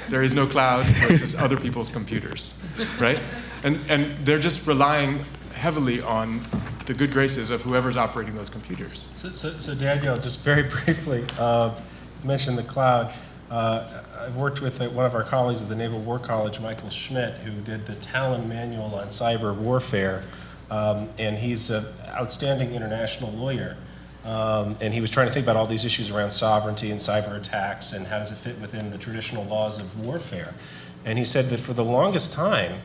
There is no cloud, it's just other people's computers, right? And they're just relying heavily on the good graces of whoever's operating those computers. So Daniel, just very briefly, you mentioned the cloud. I've worked with one of our colleagues at the Naval War College, Michael Schmidt, who did the Talon Manual on Cyber Warfare, and he's an outstanding international lawyer. And he was trying to think about all these issues around sovereignty and cyber attacks and how does it fit within the traditional laws of warfare. And he said that for the longest time,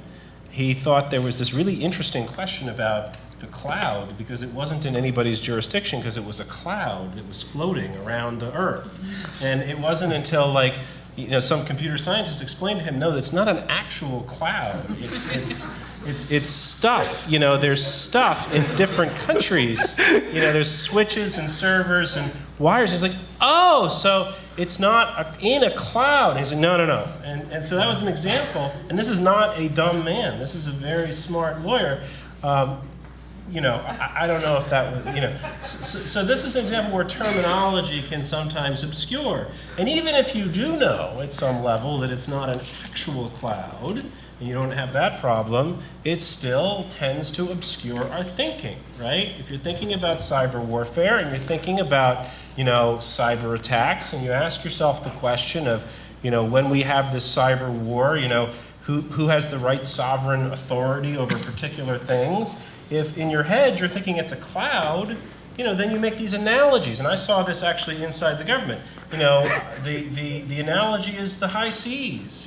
he thought there was this really interesting question about the cloud because it wasn't in anybody's jurisdiction because it was a cloud that was floating around the earth. And it wasn't until some computer scientists explained to him, no, it's not an actual cloud. It's stuff. There's stuff in different countries. There's switches and servers and wires. He's like, oh, so it's not in a cloud. And he's like, no. And so that was an example. And this is not a dumb man. This is a very smart lawyer. I don't know if that was, So this is an example where terminology can sometimes obscure. And even if you do know at some level that it's not an actual cloud, and you don't have that problem, it still tends to obscure our thinking, right? If you're thinking about cyber warfare and you're thinking about, cyber attacks, and you ask yourself the question of, when we have this cyber war, who has the right sovereign authority over particular things? If in your head you're thinking it's a cloud, then you make these analogies. And I saw this actually inside the government. The analogy is the high seas.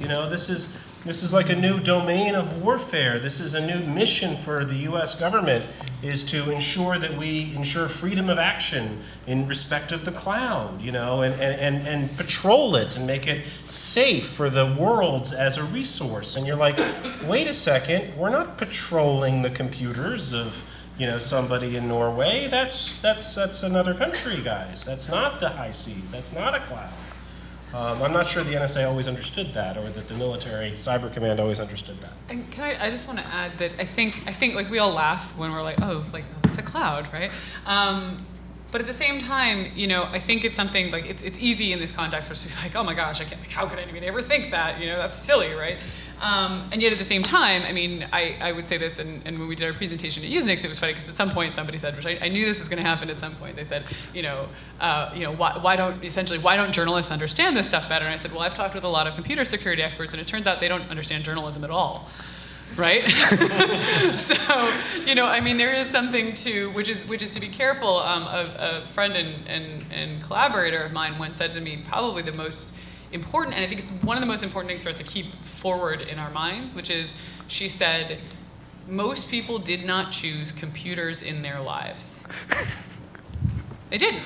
This is like a new domain of warfare. This is a new mission for the U.S. government, is to ensure that we ensure freedom of action in respect of the cloud, and patrol it and make it safe for the world as a resource. And you're like, wait a second, we're not patrolling the computers of somebody in Norway. That's another country, guys. That's not the high seas. That's not a cloud. I'm not sure the NSA always understood that, or that the military cyber command always understood that. And I just want to add that I think like we all laugh when we're like, oh, it's a cloud, right? But at the same time, I think it's something like it's easy in this context for us to be like, oh my gosh, how could anybody ever think that? That's silly, right? And yet at the same time, I would say this, and when we did our presentation at Usenix, it was funny because at some point somebody said, which I knew this was going to happen at some point. They said, why don't journalists understand this stuff better? And I said, well, I've talked with a lot of computer security experts, and it turns out they don't understand journalism at all. Right? So, there is something to, which is to be careful. A friend and collaborator of mine once said to me, probably the most important, and I think it's one of the most important things for us to keep forward in our minds, which is, she said, most people did not choose computers in their lives. They didn't.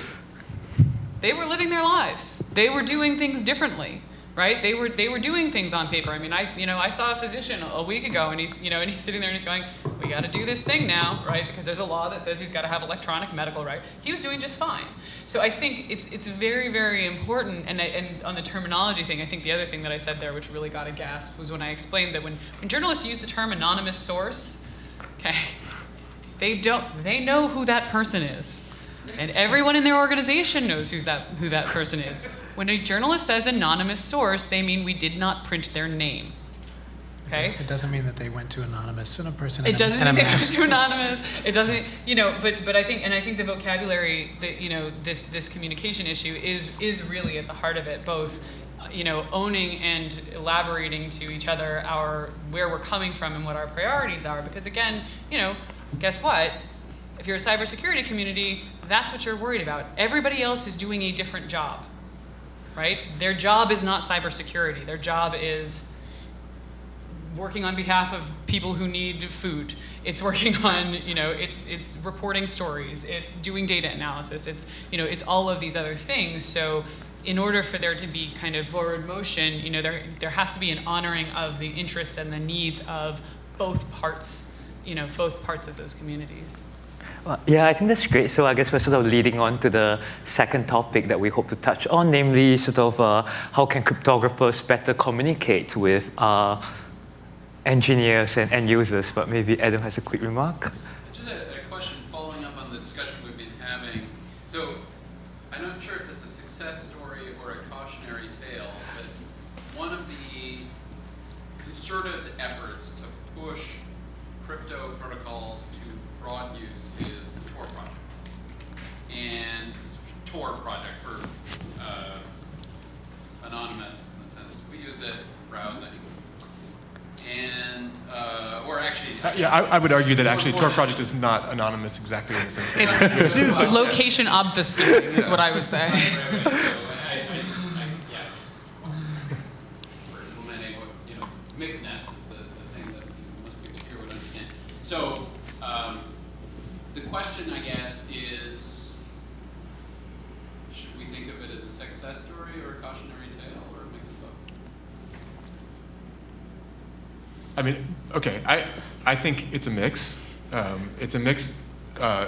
They were living their lives. They were doing things differently. Right? They were doing things on paper. I saw a physician a week ago, and he's sitting there and he's going, we got to do this thing now, right? Because there's a law that says he's got to have electronic medical, right? He was doing just fine. So I think it's very, very important. And on the terminology thing, I think the other thing that I said there, which really got a gasp, was when I explained that when journalists use the term anonymous source, okay, they know who that person is. And everyone in their organization knows who that person is. When a journalist says anonymous source, they mean we did not print their name. Okay? It doesn't mean that they went to anonymous and a person. It doesn't mean they went to anonymous. It doesn't, but I think the vocabulary that this communication issue is really at the heart of it, both owning and elaborating to each other where we're coming from and what our priorities are. Because again, guess what? If you're a cybersecurity community, that's what you're worried about. Everybody else is doing a different job, right? Their job is not cybersecurity. Their job is working on behalf of people who need food. It's working on, it's reporting stories. It's doing data analysis. It's all of these other things. So in order for there to be kind of forward motion, there has to be an honoring of the interests and the needs of both parts of those communities. Yeah, I think that's great. So I guess we're sort of leading on to the second topic that we hope to touch on, namely how can cryptographers better communicate with engineers and end users. But maybe Adam has a quick remark. Just a question following up on the discussion we've been having. So I'm not sure if it's a success story or a cautionary tale, but one of the concerted efforts to push crypto protocols to broad use is the Tor project. And Tor project for Anonymous, in the sense we use it for browsing. And, or actually... I would argue that actually Tor project is not anonymous exactly in the sense that It's location obfuscating is what I would say. Mixed nets is the thing that most people here would understand. So the question, I guess, is, should we think of it as a success story or a cautionary tale, or a mix of both? I mean, okay, I think it's a mix. It's a mix.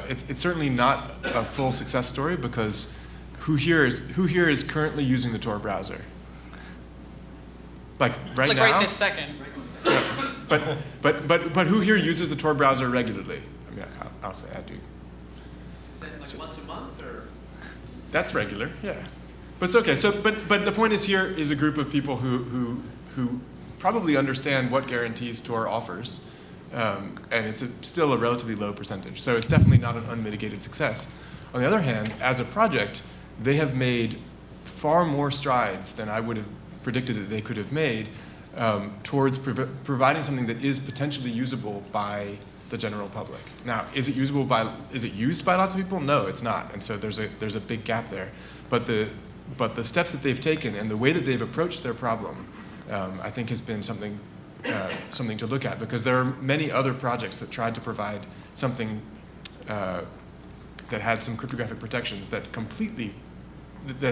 It's certainly not a full success story, because who here is currently using the Tor browser? Like right now? Like right this second. But who here uses the Tor browser regularly? I mean, I'll say I do. Is that like once a month, or? That's regular, yeah. But it's okay. So, but the point is, here is a group of people who probably understand what guarantees Tor offers, and it's still a relatively low percentage. So it's definitely not an unmitigated success. On the other hand, as a project, they have made far more strides than I would have predicted that they could have made towards providing something that is potentially usable by the general public. Now, is it used by lots of people? No, it's not, and so there's a big gap there. But the steps that they've taken and the way that they've approached their problem, I think, has been something to look at, because there are many other projects that tried to provide something that had some cryptographic protections that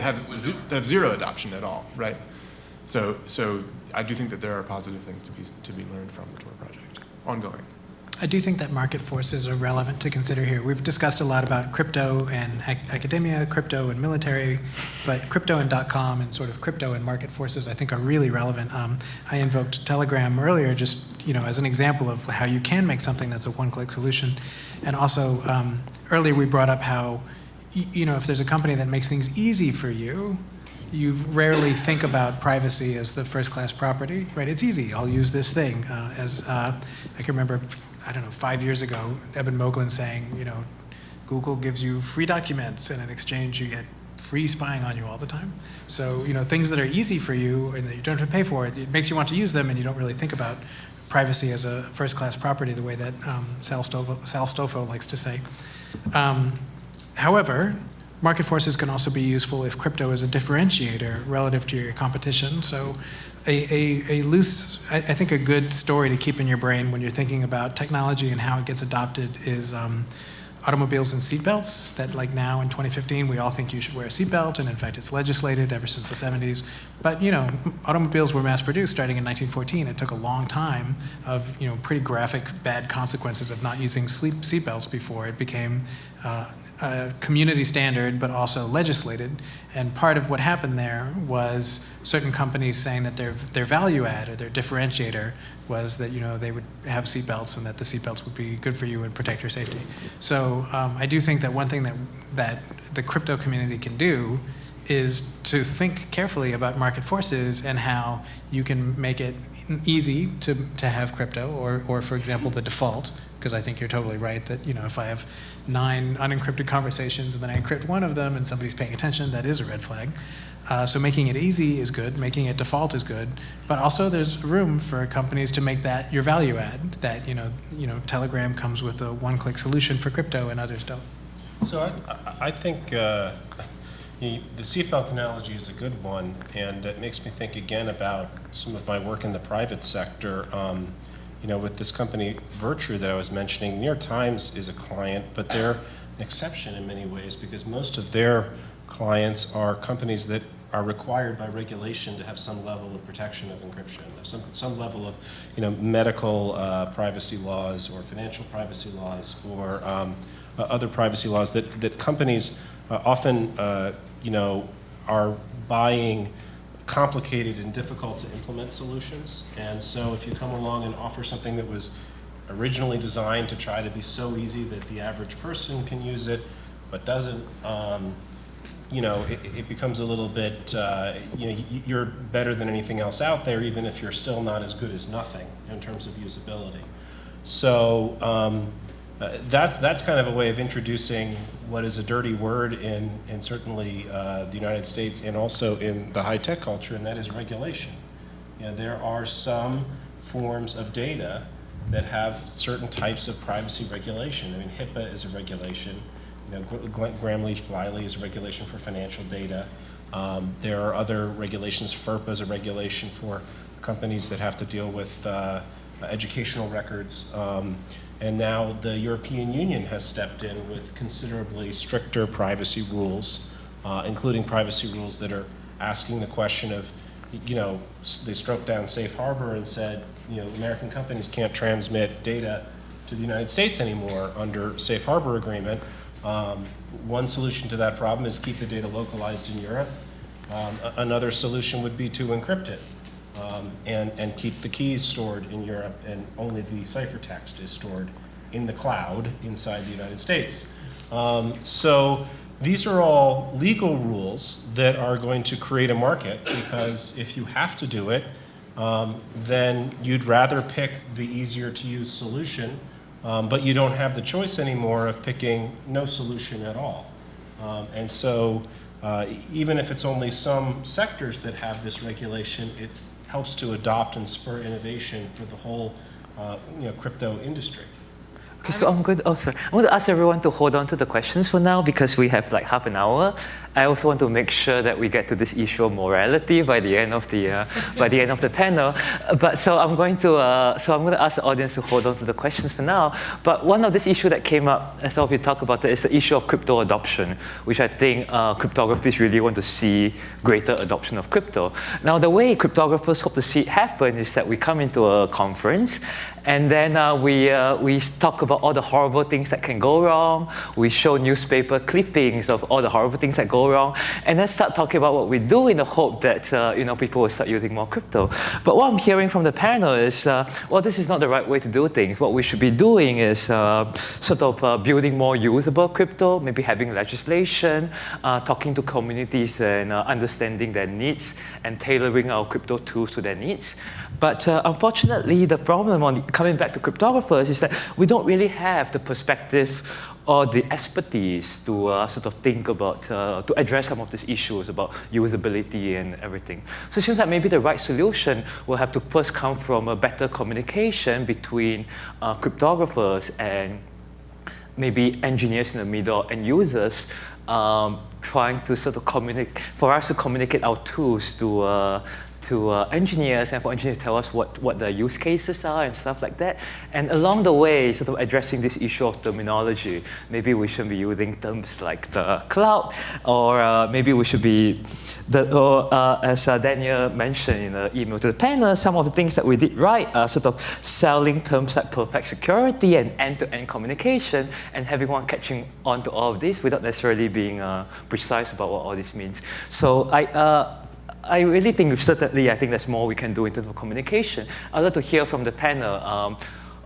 have zero adoption at all, right? So I do think that there are positive things to be learned from the Tor project, ongoing. I do think that market forces are relevant to consider here. We've discussed a lot about crypto and academia, crypto and military, but crypto and .com and sort of crypto and market forces I think are really relevant. I invoked Telegram earlier just as an example of how you can make something that's a one-click solution. And also earlier we brought up how if there's a company that makes things easy for you, you rarely think about privacy as the first-class property, right? It's easy. I'll use this thing. I can remember, 5 years ago, Eben Moglen saying, Google gives you free documents, and in exchange you get free spying on you all the time. So, things that are easy for you and that you don't have to pay for, it makes you want to use them, and you don't really think about privacy as a first-class property the way that Sal Stofo likes to say. However, market forces can also be useful if crypto is a differentiator relative to your competition. So I think a good story to keep in your brain when you're thinking about technology and how it gets adopted is automobiles and seatbelts. That like now in 2015, we all think you should wear a seatbelt, and in fact it's legislated ever since the 70s. But automobiles were mass produced starting in 1914. It took a long time of pretty graphic bad consequences of not using seatbelts before it became a community standard, but also legislated. And part of what happened there was certain companies saying that their value add or their differentiator was that they would have seatbelts and that the seatbelts would be good for you and protect your safety. So I do think that one thing that the crypto community can do is to think carefully about market forces and how you can make it easy to have crypto, or for example the default, because I think you're totally right that if I have 9 unencrypted conversations and then I encrypt one of them and somebody's paying attention, that is a red flag. So making it easy is good, making it default is good, but also there's room for companies to make that your value add, that Telegram comes with a one-click solution for crypto and others don't. So I think the seatbelt analogy is a good one, and it makes me think again about some of my work in the private sector. With this company Virtue that I was mentioning, New York Times is a client, but they're an exception in many ways because most of their clients are companies that are required by regulation to have some level of protection of encryption, of some level of medical privacy laws or financial privacy laws or other privacy laws that companies often are buying complicated and difficult to implement solutions. And so if you come along and offer something that was originally designed to try to be so easy that the average person can use it, but doesn't, it becomes a little bit, you're better than anything else out there, even if you're still not as good as nothing in terms of usability. So that's kind of a way of introducing what is a dirty word in certainly the United States and also in the high-tech culture, and that is regulation. There are some forms of data that have certain types of privacy regulation. I mean, HIPAA is a regulation. Gramm-Leach-Bliley is a regulation for financial data. There are other regulations. FERPA is a regulation for companies that have to deal with educational records. And now the European Union has stepped in with considerably stricter privacy rules, including privacy rules that are asking the question of, they struck down safe harbor and said, American companies can't transmit data to the United States anymore under safe harbor agreement. One solution to that problem is keep the data localized in Europe. Another solution would be to encrypt it. And keep the keys stored in Europe, and only the ciphertext is stored in the cloud inside the United States. So these are all legal rules that are going to create a market, because if you have to do it, then you'd rather pick the easier to use solution, but you don't have the choice anymore of picking no solution at all. And so even if it's only some sectors that have this regulation, it helps to adopt and spur innovation for the whole crypto industry. Okay, so I'm going to ask everyone to hold on to the questions for now because we have like half an hour. I also want to make sure that we get to this issue of morality by the end of the panel. But so I'm going to ask the audience to hold on to the questions for now. But one of this issue that came up as all of you talk about it is the issue of crypto adoption, which I think cryptographers really want to see greater adoption of crypto. Now, the way cryptographers hope to see it happen is that we come into a conference and then we talk about all the horrible things that can go wrong. We show newspaper clippings of all the horrible things that go wrong, and then start talking about what we do in the hope that people will start using more crypto. But what I'm hearing from the panel is, well, this is not the right way to do things. What we should be doing is sort of building more usable crypto, maybe having legislation, talking to communities and understanding their needs and tailoring our crypto tools to their needs. But unfortunately, the problem on coming back to cryptographers is that we don't really have the perspective or the expertise to sort of think about, to address some of these issues about usability and everything. So it seems like maybe the right solution will have to first come from a better communication between cryptographers and maybe engineers in the middle and users trying to sort of for us to communicate our tools to engineers and for engineers to tell us what the use cases are and stuff like that. And along the way, sort of addressing this issue of terminology. Maybe we shouldn't be using terms like the cloud, or maybe we should be, as Daniel mentioned in the email to the panel, some of the things that we did right are sort of selling terms like perfect security and end-to-end communication and having one catching on to all of this without necessarily being precise about what all this means. So I really think certainly I think there's more we can do in terms of communication. I'd like to hear from the panel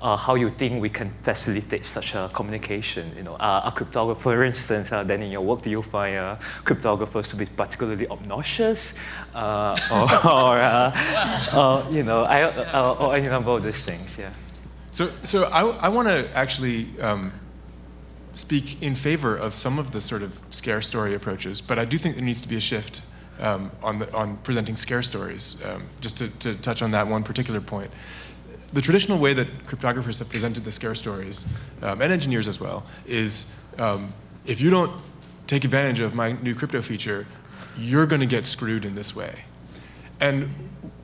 how you think we can facilitate such a communication. A cryptographer, for instance, then in your work, do you find cryptographers to be particularly obnoxious, or any number of these things? Yeah. So I want to actually speak in favor of some of the sort of scare story approaches, but I do think there needs to be a shift on presenting scare stories. Just to touch on that one particular point. The traditional way that cryptographers have presented the scare stories, and engineers as well, is if you don't take advantage of my new crypto feature, you're going to get screwed in this way. And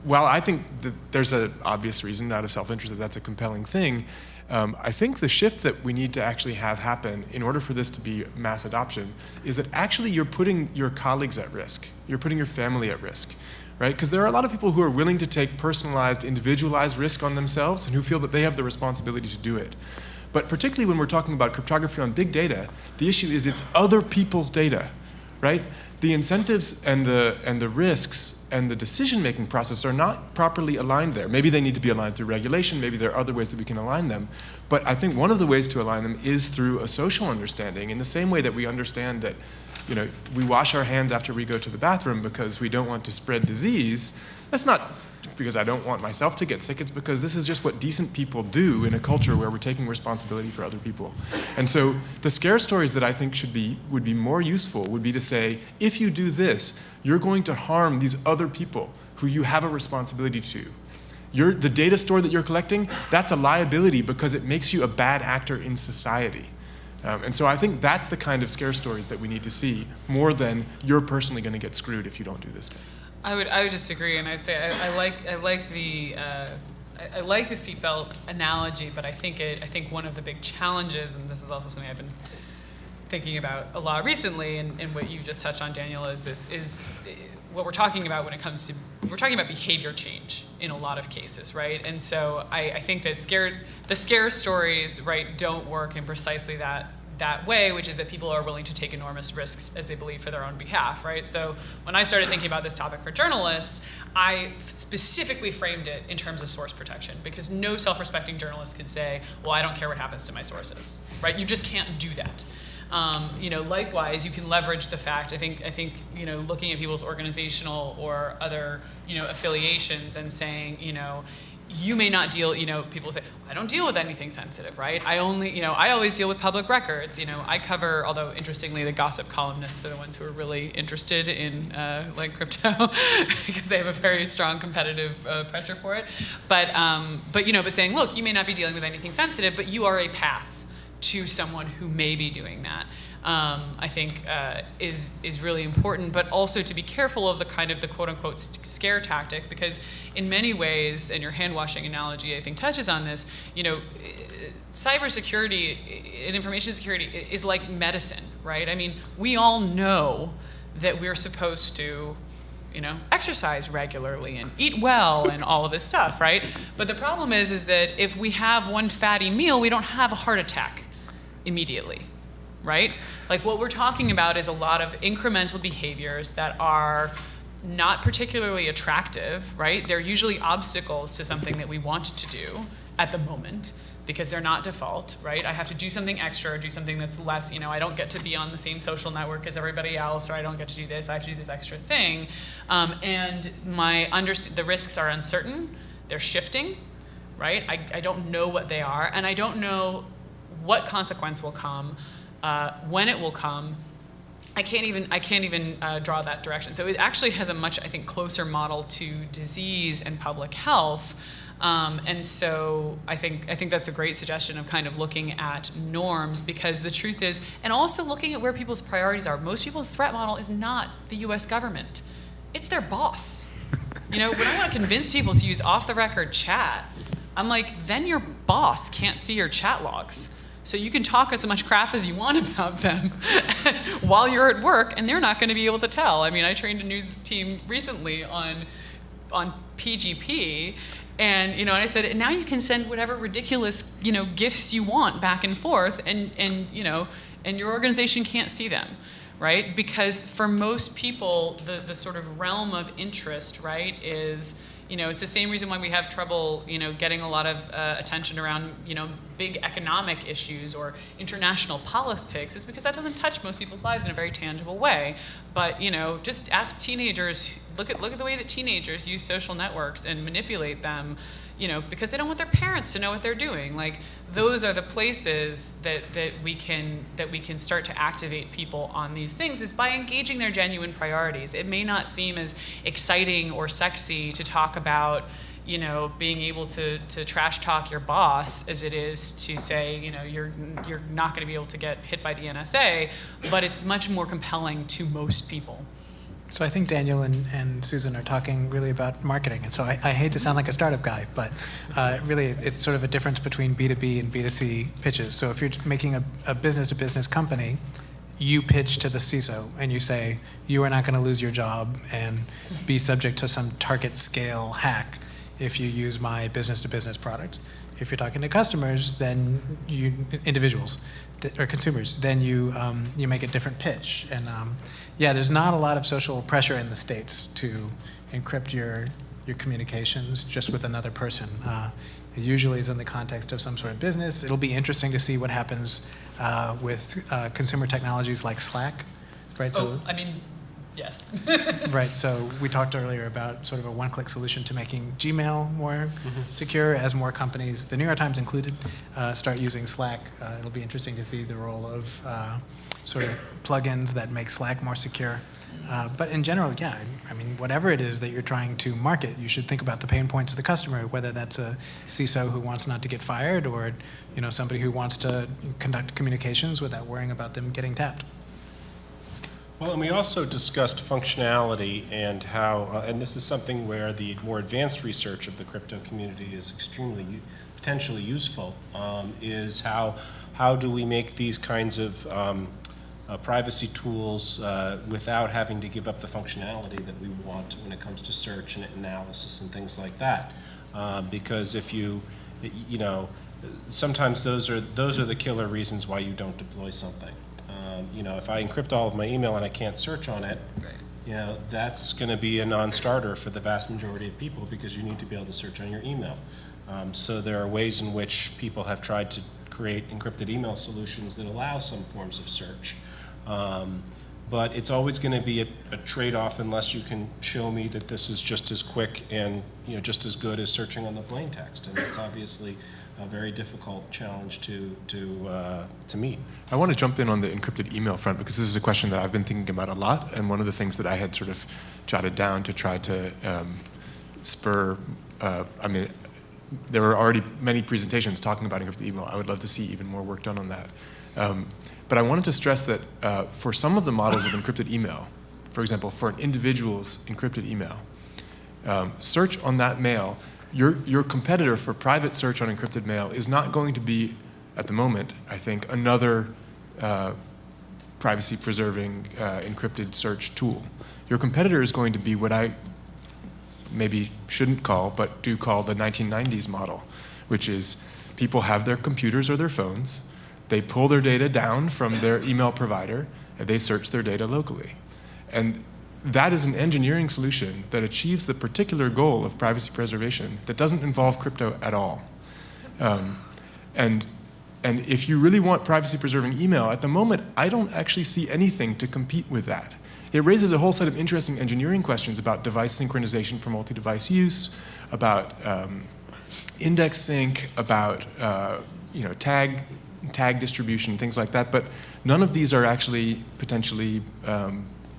while I think that there's an obvious reason out of self-interest that that's a compelling thing, I think the shift that we need to actually have happen in order for this to be mass adoption is that actually you're putting your colleagues at risk. You're putting your family at risk, right? Because there are a lot of people who are willing to take personalized, individualized risk on themselves and who feel that they have the responsibility to do it. But particularly when we're talking about cryptography on big data, the issue is it's other people's data, right? The incentives and the risks and the decision-making process are not properly aligned there. Maybe they need to be aligned through regulation, maybe there are other ways that we can align them. But I think one of the ways to align them is through a social understanding, in the same way that we understand that we wash our hands after we go to the bathroom because we don't want to spread disease. That's not because I don't want myself to get sick, it's because this is just what decent people do in a culture where we're taking responsibility for other people. And so the scare stories that I think would be more useful would be to say, if you do this, you're going to harm these other people who you have a responsibility to. The data store that you're collecting, that's a liability because it makes you a bad actor in society. And so I think that's the kind of scare stories that we need to see, more than you're personally going to get screwed if you don't do this thing. I would disagree, and I'd say I like the seatbelt analogy, but I think one of the big challenges, and this is also something I've been thinking about a lot recently, and what you just touched on, Daniel, is what we're talking about when it comes to, we're talking about behavior change in a lot of cases, right? And so I think that the scare stories, right, don't work in precisely that way, which is that people are willing to take enormous risks as they believe for their own behalf, right? So when I started thinking about this topic for journalists, I specifically framed it in terms of source protection, because no self-respecting journalist could say, well, I don't care what happens to my sources, right? You just can't do that. Likewise, you can leverage the fact. I think looking at people's organizational or other affiliations and saying you may not deal, people say, I don't deal with anything sensitive, right? I always deal with public records. I cover, although interestingly, the gossip columnists are the ones who are really interested in crypto because they have a very strong competitive pressure for it. But saying, look, you may not be dealing with anything sensitive, but you are a path to someone who may be doing that. I think is really important, but also to be careful of the quote unquote scare tactic, because in many ways, and your hand washing analogy I think touches on this, cybersecurity and information security is like medicine, right? I mean, we all know that we're supposed to exercise regularly and eat well and all of this stuff, right? But the problem is that if we have one fatty meal, we don't have a heart attack immediately, right? Like what we're talking about is a lot of incremental behaviors that are not particularly attractive, right? They're usually obstacles to something that we want to do at the moment because they're not default, right? I have to do something extra or do something that's less, I don't get to be on the same social network as everybody else, or I don't get to do this, I have to do this extra thing. And the risks are uncertain, they're shifting, right? I don't know what they are, and I don't know what consequence will come, when it will come. I can't even draw that direction. So it actually has a much, I think, closer model to disease and public health. And so I think that's a great suggestion of kind of looking at norms, because the truth is, and also looking at where people's priorities are. Most people's threat model is not the US government. It's their boss. When I want to convince people to use off-the-record chat, I'm like, then your boss can't see your chat logs. So you can talk as much crap as you want about them while you're at work, and they're not going to be able to tell. I mean, I trained a news team recently on PGP, and I said, and now you can send whatever ridiculous gifts you want back and forth, and your organization can't see them, right? Because for most people, the sort of realm of interest, right, is it's the same reason why we have trouble, getting a lot of attention around, big economic issues or international politics, is because that doesn't touch most people's lives in a very tangible way. But, just ask teenagers, look at the way that teenagers use social networks and manipulate them, because they don't want their parents to know what they're doing. Like, those are the places that we can start to activate people on these things, is by engaging their genuine priorities. It may not seem as exciting or sexy to talk about, being able to trash talk your boss as it is to say, you're not going to be able to get hit by the NSA, but it's much more compelling to most people. So I think Daniel and Susan are talking really about marketing. And so I hate to sound like a startup guy, but really it's sort of a difference between B2B and B2C pitches. So if you're making a business-to-business company, you pitch to the CISO and you say, you are not going to lose your job and be subject to some target scale hack if you use my business-to-business product. If you're talking to customers, then individuals or consumers, then you make a different pitch. And there's not a lot of social pressure in the States to encrypt your communications just with another person. It usually is in the context of some sort of business. It'll be interesting to see what happens with consumer technologies like Slack, right? So, yes. Right, so we talked earlier about sort of a one-click solution to making Gmail more secure. As more companies, the New York Times included, start using Slack, it'll be interesting to see the role of sort of plugins that make Slack more secure. But in general, whatever it is that you're trying to market, you should think about the pain points of the customer, whether that's a CISO who wants not to get fired, or somebody who wants to conduct communications without worrying about them getting tapped. Well, and we also discussed functionality and how, and this is something where the more advanced research of the crypto community is extremely potentially useful, is how do we make these kinds of privacy tools without having to give up the functionality that we want when it comes to search and analysis and things like that. Because if sometimes those are the killer reasons why you don't deploy something. If I encrypt all of my email and I can't search on it, right, that's going to be a non-starter for the vast majority of people, because you need to be able to search on your email. So there are ways in which people have tried to create encrypted email solutions that allow some forms of search. But it's always going to be a trade-off unless you can show me that this is just as quick and just as good as searching on the plain text, and that's obviously a very difficult challenge to meet. I want to jump in on the encrypted email front because this is a question that I've been thinking about a lot, and one of the things that I had sort of jotted down to try to spur. I mean, there were already many presentations talking about encrypted email. I would love to see even more work done on that. But I wanted to stress that for some of the models of encrypted email, for example, for an individual's encrypted email, search on that mail, your competitor for private search on encrypted mail is not going to be, at the moment, I think, another privacy-preserving encrypted search tool. Your competitor is going to be what I maybe shouldn't call, but do call the 1990s model, which is people have their computers or their phones, they pull their data down from their email provider, and they search their data locally. And that is an engineering solution that achieves the particular goal of privacy preservation that doesn't involve crypto at all. And if you really want privacy-preserving email, at the moment, I don't actually see anything to compete with that. It raises a whole set of interesting engineering questions about device synchronization for multi-device use, about index sync, about tag distribution, things like that. But none of these are actually potentially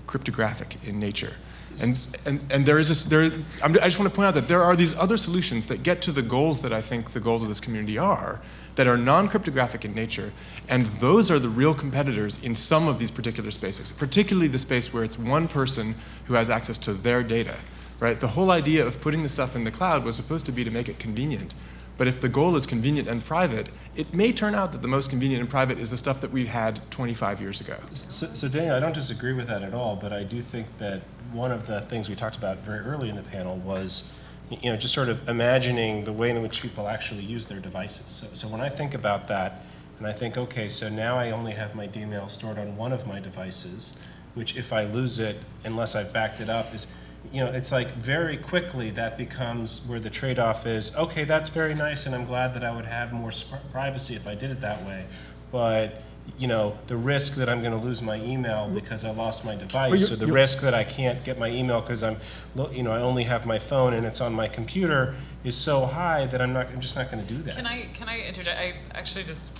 cryptographic in nature. And there is I just want to point out that there are these other solutions that get to the goals that I think the goals of this community are, that are non-cryptographic in nature, and those are the real competitors in some of these particular spaces, particularly the space where it's one person who has access to their data, right? The whole idea of putting the stuff in the cloud was supposed to be to make it convenient. But if the goal is convenient and private, it may turn out that the most convenient and private is the stuff that we had 25 years ago. So Daniel, I don't disagree with that at all, but I do think that one of the things we talked about very early in the panel was just sort of imagining the way in which people actually use their devices. So when I think about that, and I think, okay, so now I only have my DMail stored on one of my devices, which if I lose it, unless I've backed it up, is it's like very quickly that becomes where the trade-off is, okay, that's very nice, and I'm glad that I would have more privacy if I did it that way, but the risk that I'm going to lose my email because I lost my device, or the risk that I can't get my email because I only have my phone and it's on my computer is so high that I'm just not going to do that. Can I interject?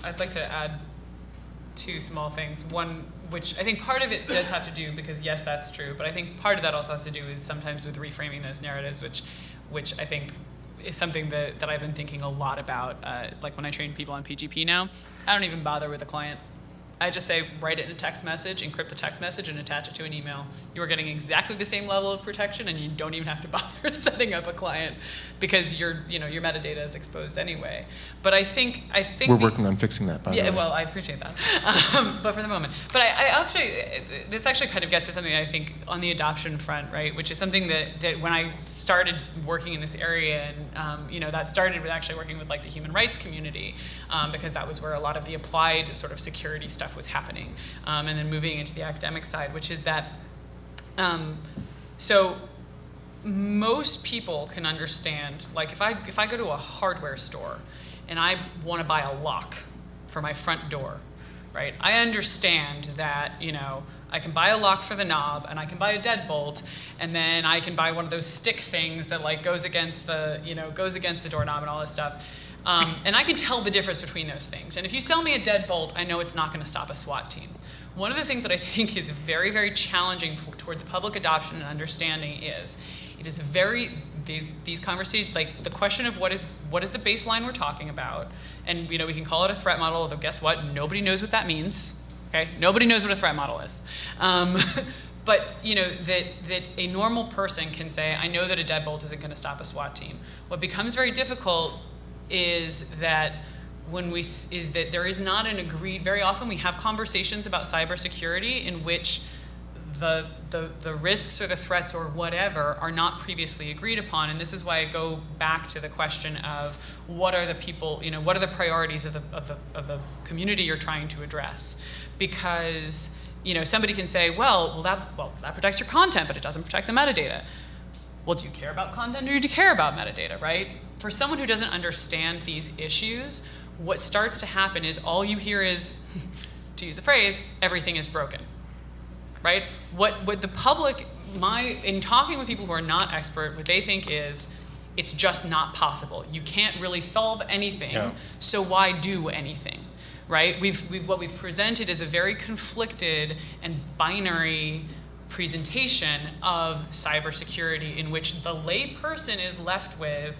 I'd like to add two small things. One, which I think part of it does have to do, because yes, that's true, but I think part of that also has to do is sometimes with reframing those narratives, which I think is something that I've been thinking a lot about. Like when I train people on PGP now, I don't even bother with the client. I just say, write it in a text message, encrypt the text message, and attach it to an email. You are getting exactly the same level of protection, and you don't even have to bother setting up a client because your metadata is exposed anyway. But I think we're working on fixing that. By the way. Well, I appreciate that. But for the moment, this actually kind of gets to something I think on the adoption front, right? Which is something that when I started working in this area, and that started with actually working with like the human rights community, because that was where a lot of the applied sort of security stuff was happening, and then moving into the academic side, which is that so most people can understand, like if I go to a hardware store and I want to buy a lock for my front door, right? I understand that I can buy a lock for the knob, and I can buy a deadbolt, and then I can buy one of those stick things that like goes against the doorknob and all this stuff. And I can tell the difference between those things. And if you sell me a deadbolt, I know it's not going to stop a SWAT team. One of the things that I think is very, very challenging towards public adoption and understanding is it is these conversations, like the question of what is the baseline we're talking about, and we can call it a threat model, although guess what? Nobody knows what that means. Okay, nobody knows what a threat model is. But that a normal person can say, I know that a deadbolt isn't going to stop a SWAT team. What becomes very difficult is that there is not an agreed. Very often we have conversations about cybersecurity in which the risks or the threats or whatever are not previously agreed upon, and this is why I go back to the question of what are the people, what are the priorities of the community you're trying to address, because somebody can say, well that protects your content, but it doesn't protect the metadata. Well, do you care about content or do you care about metadata, right? For someone who doesn't understand these issues, what starts to happen is all you hear is, to use a phrase, everything is broken, right? What the public, in talking with people who are not expert, what they think is, it's just not possible. You can't really solve anything, so why do anything, right? What we've presented is a very conflicted and binary presentation of cybersecurity in which the lay person is left with,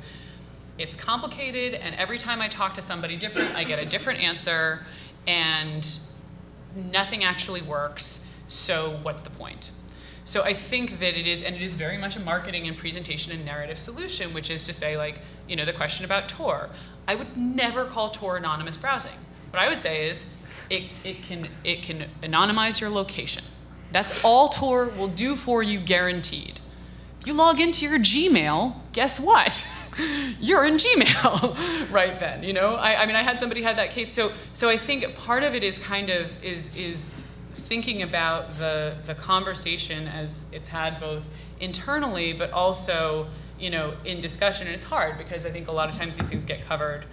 it's complicated, and every time I talk to somebody different, I get a different answer, and nothing actually works, so what's the point? So I think that it is very much a marketing and presentation and narrative solution, which is to say, like, the question about Tor. I would never call Tor anonymous browsing. What I would say is it can anonymize your location. That's all Tor will do for you, guaranteed. If you log into your Gmail, guess what? You're in Gmail right then, I mean, I had somebody had that case. So I think part of it is kind of is thinking about the conversation as it's had both internally, but also, in discussion. And it's hard because I think a lot of times these things get covered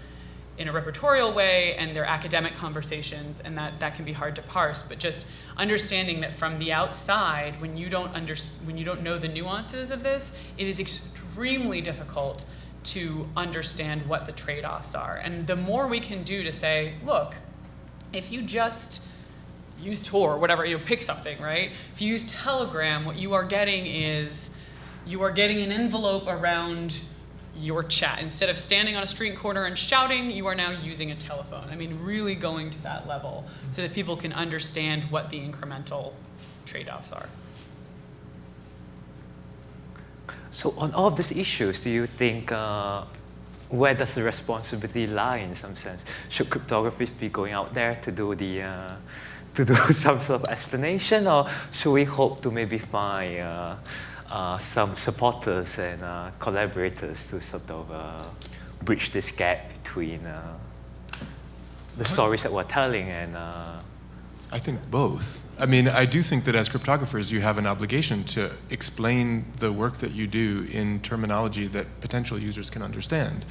in a repertorial way, and they're academic conversations, and that can be hard to parse. But just understanding that from the outside, when you don't know the nuances of this, it is extremely difficult to understand what the trade-offs are. And the more we can do to say, look, if you just use Tor, whatever, pick something, right? If you use Telegram, what you are getting is an envelope around your chat. Instead of standing on a street corner and shouting, you are now using a telephone. I mean, really going to that level so that people can understand what the incremental trade-offs are. So on all of these issues, do you think where does the responsibility lie in some sense? Should cryptographers be going out there to do some sort of explanation, or should we hope to maybe find some supporters and collaborators to sort of bridge this gap between the stories that we're telling and... I think both. I mean, I do think that as cryptographers, you have an obligation to explain the work that you do in terminology that potential users can understand.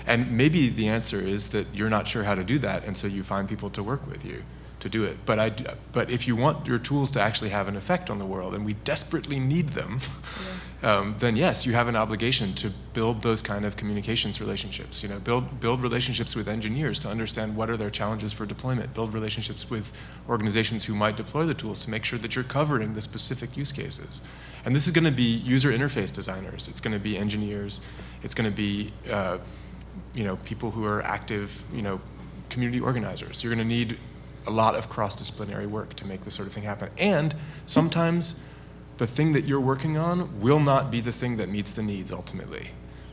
And maybe the answer is that you're not sure how to do that, and so you find people to work with you to do it. But if you want your tools to actually have an effect on the world, and we desperately need them, then yes, you have an obligation to build those kind of communications relationships. Build relationships with engineers to understand what are their challenges for deployment. Build relationships with organizations who might deploy the tools to make sure that you're covering the specific use cases. And this is going to be user interface designers. It's going to be engineers. It's going to be people who are active, community organizers. You're going to need a lot of cross-disciplinary work to make this sort of thing happen. And sometimes the thing that you're working on will not be the thing that meets the needs ultimately,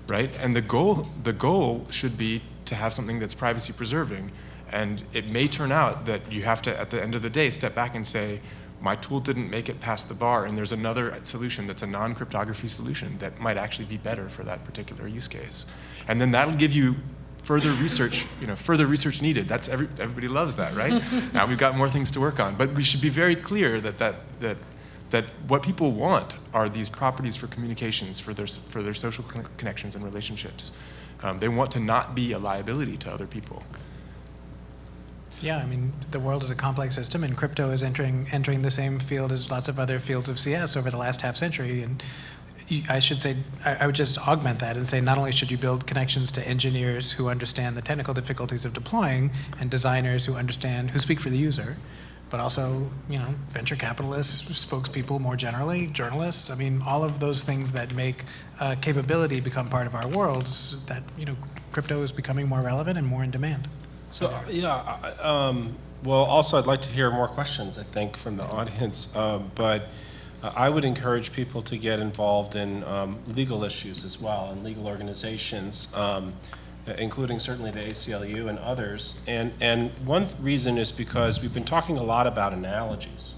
right? And the goal should be to have something that's privacy preserving. And it may turn out that you have to, at the end of the day, step back and say, my tool didn't make it past the bar, and there's another solution that's a non-cryptography solution that might actually be better for that particular use case. And then that'll give you further research, further research needed. Everybody loves that, right? Now we've got more things to work on. But we should be very clear that what people want are these properties for communications, for their social connections and relationships. They want to not be a liability to other people. Yeah, I mean, the world is a complex system, and crypto is entering the same field as lots of other fields of CS over the last half century. And I should say, I would just augment that and say, not only should you build connections to engineers who understand the technical difficulties of deploying, and designers who speak for the user, but also, venture capitalists, spokespeople more generally, journalists. I mean, all of those things that make capability become part of our worlds, that, crypto is becoming more relevant and more in demand. So, well, also I'd like to hear more questions, I think, from the audience, but I would encourage people to get involved in legal issues as well, and legal organizations, including certainly the ACLU and others. And one reason is because we've been talking a lot about analogies,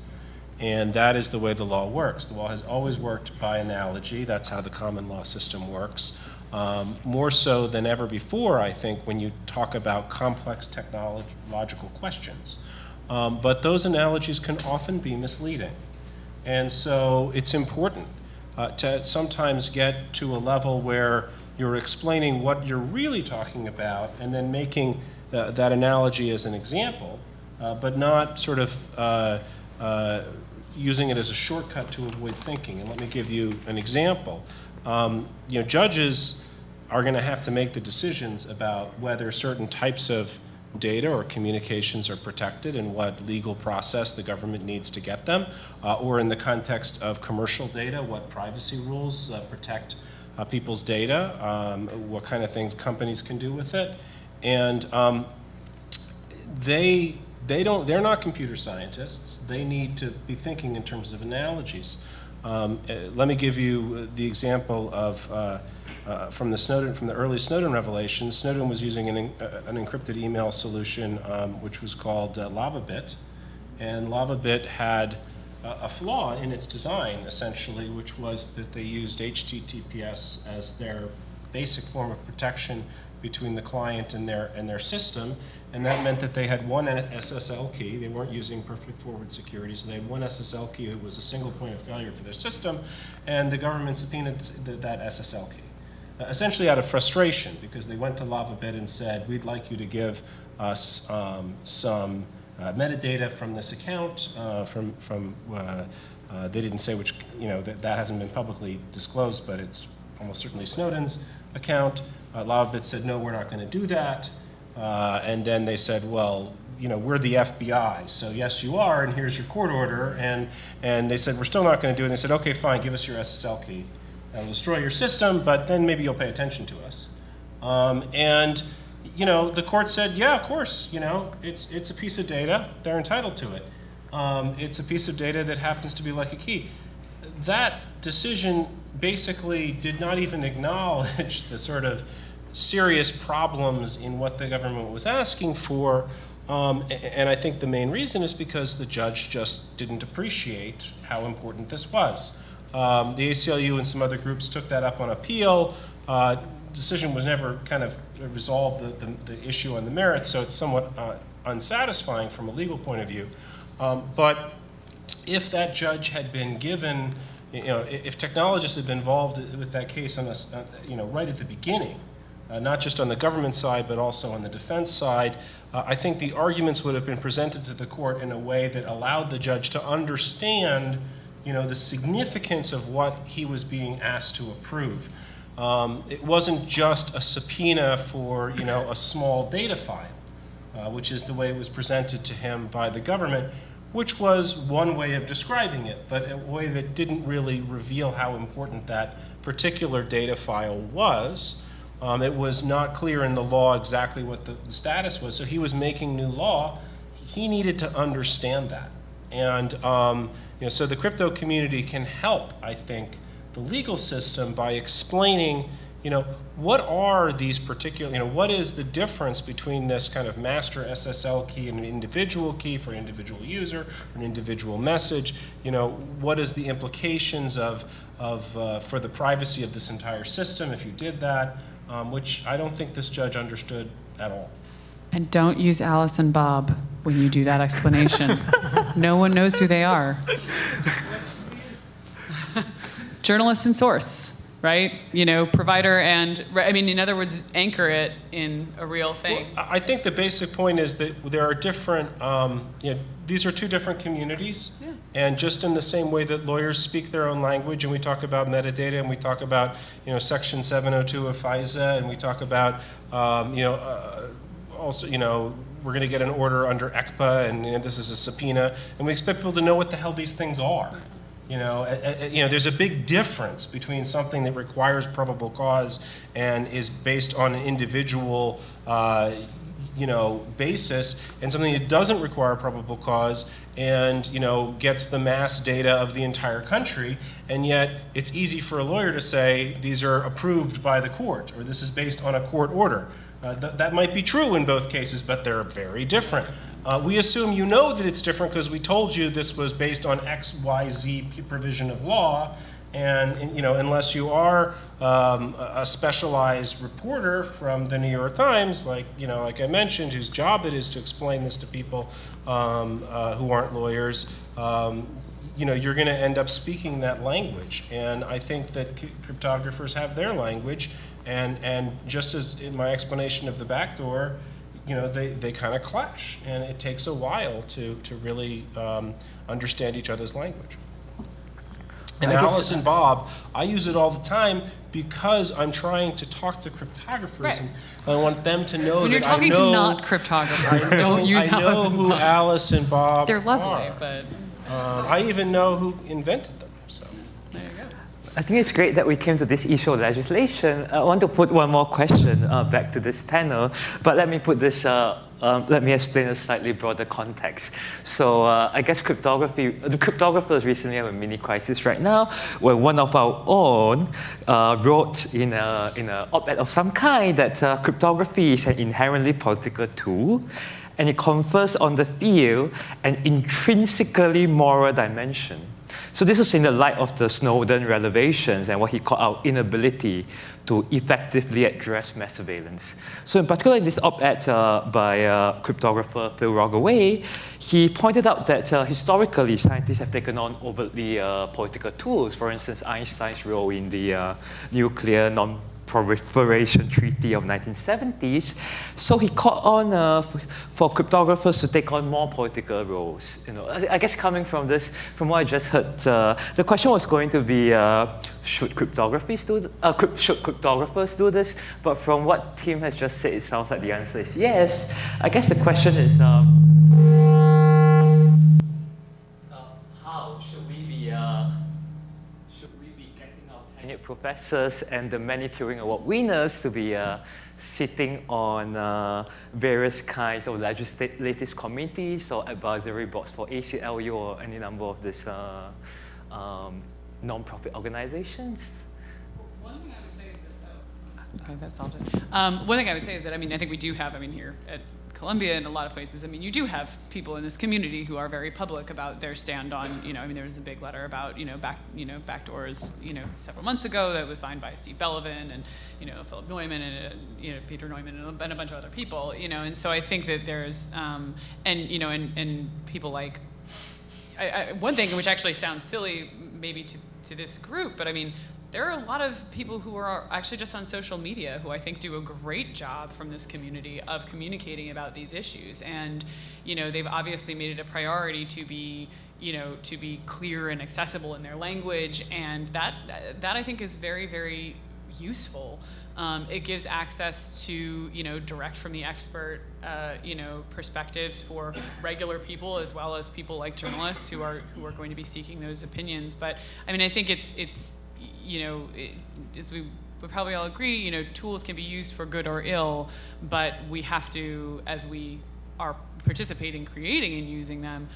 and that is the way the law works. The law has always worked by analogy. That's how the common law system works. More so than ever before, I think, when you talk about complex technological questions. But those analogies can often be misleading. And so it's important to sometimes get to a level where you're explaining what you're really talking about and then making that analogy as an example, but not sort of using it as a shortcut to avoid thinking. And let me give you an example. Judges are going to have to make the decisions about whether certain types of data or communications are protected and what legal process the government needs to get them, or in the context of commercial data, what privacy rules protect people's data, what kind of things companies can do with it. And they're not computer scientists. They need to be thinking in terms of analogies. Let me give you the example of from the early Snowden revelations. Snowden was using an encrypted email solution which was called LavaBit, and LavaBit had a flaw in its design, essentially, which was that they used HTTPS as their basic form of protection between the client and their system, and that meant that they had one SSL key. They weren't using perfect forward security, so they had one SSL key that was a single point of failure for their system, and the government subpoenaed that SSL key. Essentially out of frustration, because they went to LavaBit and said, we'd like you to give us some metadata from this account, they didn't say which, that hasn't been publicly disclosed, but it's almost certainly Snowden's account. LavaBit said, no, we're not going to do that. And then they said, well, we're the FBI, so yes, you are, and here's your court order. And they said, we're still not going to do it. And they said, okay, fine, give us your SSL key. That'll destroy your system, but then maybe you'll pay attention to us. The court said, yeah, of course, it's a piece of data. They're entitled to it. It's a piece of data that happens to be like a key. That decision basically did not even acknowledge the sort of serious problems in what the government was asking for. And I think the main reason is because the judge just didn't appreciate how important this was. The ACLU and some other groups took that up on appeal. Decision was never kind of resolved the issue on the merits, so it's somewhat unsatisfying from a legal point of view. But if that judge had been given, if technologists had been involved with that case right at the beginning, not just on the government side, but also on the defense side, I think the arguments would have been presented to the court in a way that allowed the judge to understand the significance of what he was being asked to approve. It wasn't just a subpoena for, a small data file, which is the way it was presented to him by the government, which was one way of describing it, but a way that didn't really reveal how important that particular data file was. It was not clear in the law exactly what the status was, so he was making new law. He needed to understand that. And so the crypto community can help, I think, the legal system by explaining, what are these particular, what is the difference between this kind of master SSL key and an individual key for an individual user, or an individual message, what is the implications for the privacy of this entire system if you did that, which I don't think this judge understood at all. And don't use Alice and Bob when you do that explanation. No one knows who they are. Journalist and source, right? Provider and, in other words, anchor it in a real thing. Well, I think the basic point is that there are different, these are two different communities. Yeah. And just in the same way that lawyers speak their own language, and we talk about metadata, and we talk about, Section 702 of FISA, and we talk about, also, we're going to get an order under ECPA, and this is a subpoena, and we expect people to know what the hell these things are. There's a big difference between something that requires probable cause and is based on an individual, basis, and something that doesn't require probable cause and, gets the mass data of the entire country, and yet it's easy for a lawyer to say these are approved by the court, or this is based on a court order. That might be true in both cases, but they're very different. We assume you know that it's different because we told you this was based on X, Y, Z provision of law, and unless you are a specialized reporter from the New York Times, like I mentioned, whose job it is to explain this to people who aren't lawyers, you're going to end up speaking that language. And I think that cryptographers have their language, And just as in my explanation of the backdoor, they kind of clash, and it takes a while to really understand each other's language. And Alice and Bob, I use it all the time because I'm trying to talk to cryptographers, Right. and I want them to know When that you're talking I know, to not cryptographers, don't use I know Alice and who Bob. Alice and Bob They're lovely, are. but I even know who invented them. So. there you go. I think it's great that we came to this issue of legislation. I want to put one more question back to this panel, but let me put this. Let me explain a slightly broader context. So I guess the cryptographers recently have a mini crisis right now, where one of our own wrote in an op-ed of some kind that cryptography is an inherently political tool, and it confers on the field an intrinsically moral dimension. So this was in the light of the Snowden revelations and what he called our inability to effectively address mass surveillance. So in particular, in this op-ed by cryptographer Phil Roggaway, he pointed out that historically, scientists have taken on overtly political tools. For instance, Einstein's role in the nuclear non-proliferation treaty of 1970s. So he called on for cryptographers to take on more political roles. I guess coming from this, from what I just heard, the question was going to be, should cryptographers do this? But from what Tim has just said, it sounds like the answer is yes. I guess the question is, how should we be getting our tenured professors and the many Turing Award winners to be sitting on various kinds of legislative committees or advisory boards for ACLU or any number of these non-profit organizations? One thing I would say is that, okay, that's all good. One thing I would say is that, I think we do have, here at Columbia and a lot of places, you do have people in this community who are very public about their stand on, there was a big letter about, backdoors, several months ago that was signed by Steve Bellovin and, Philip Neumann and, Peter Neumann and a bunch of other people, and so I think that there's, and people like, one thing which actually sounds silly maybe to this group, but there are a lot of people who are actually just on social media who I think do a great job from this community of communicating about these issues. And, they've obviously made it a priority to be clear and accessible in their language. And that I think is very, very useful. It gives access to, direct from the expert, perspectives for regular people as well as people like journalists who are going to be seeking those opinions. But I think it's as we would probably all agree, tools can be used for good or ill, but we have to, as we are participating, creating and using them,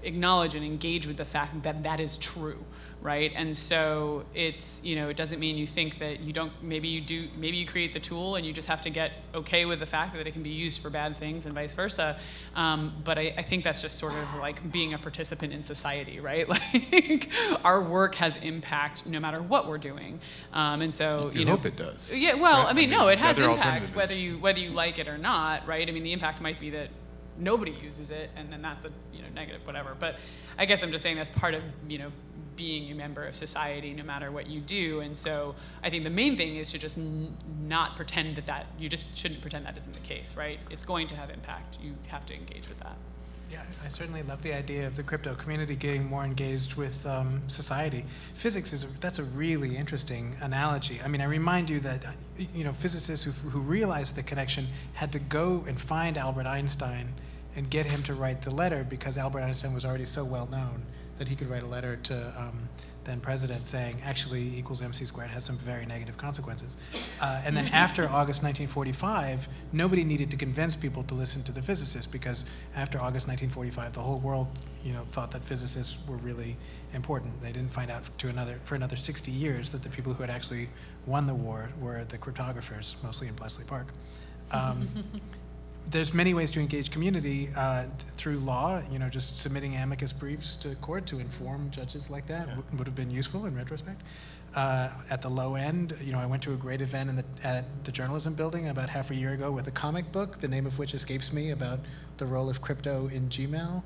acknowledge and engage with the fact that that is true, right? And so it's, it doesn't mean you think that you don't, maybe you create the tool and you just have to get okay with the fact that it can be used for bad things and vice versa. But I think that's just sort of like being a participant in society, right? Like our work has impact no matter what we're doing. And so, you hope it does. Yeah, well, right? No, it has the other impact alternative whether you like it or not, right? The impact might be that nobody uses it, and then that's a negative, whatever. But I guess I'm just saying that's part of being a member of society, no matter what you do. And so I think the main thing is to just not pretend that you just shouldn't pretend that isn't the case, right? It's going to have impact. You have to engage with that. Yeah, I certainly love the idea of the crypto community getting more engaged with society. Physics that's a really interesting analogy. I remind you that physicists who realized the connection had to go and find Albert Einstein and get him to write the letter because Albert Einstein was already so well known that he could write a letter to then president saying actually equals MC squared has some very negative consequences. And then after August 1945, nobody needed to convince people to listen to the physicists because after August 1945, the whole world thought that physicists were really important. They didn't find out for another 60 years that the people who had actually won the war were the cryptographers, mostly in Bletchley Park. There's many ways to engage community through law. Just submitting amicus briefs to court to inform judges like that would have been useful in retrospect. At the low end, I went to a great event at the journalism building about half a year ago with a comic book, the name of which escapes me, about the role of crypto in Gmail.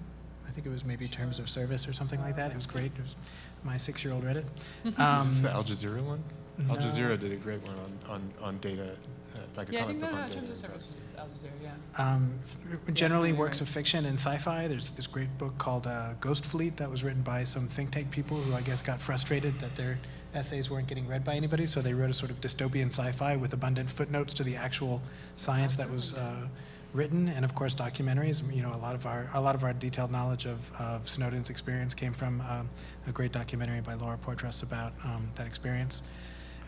I think it was maybe Terms of Service or something like that. It was great. It was, my 6-year-old read it. Is this the Al Jazeera one? Al Jazeera did a great one on data, like a Yeah, I comic think book on that data. Terms of Service was Al Jazeera, yeah. Generally Yeah, works right. of fiction and sci-fi. There's this great book called Ghost Fleet that was written by some think tank people who I guess got frustrated that their essays weren't getting read by anybody, so they wrote a sort of dystopian sci-fi with abundant footnotes to the actual science that was written, and of course documentaries. You know, a lot of our detailed knowledge of Snowden's experience came from a great documentary by Laura Poitras about that experience.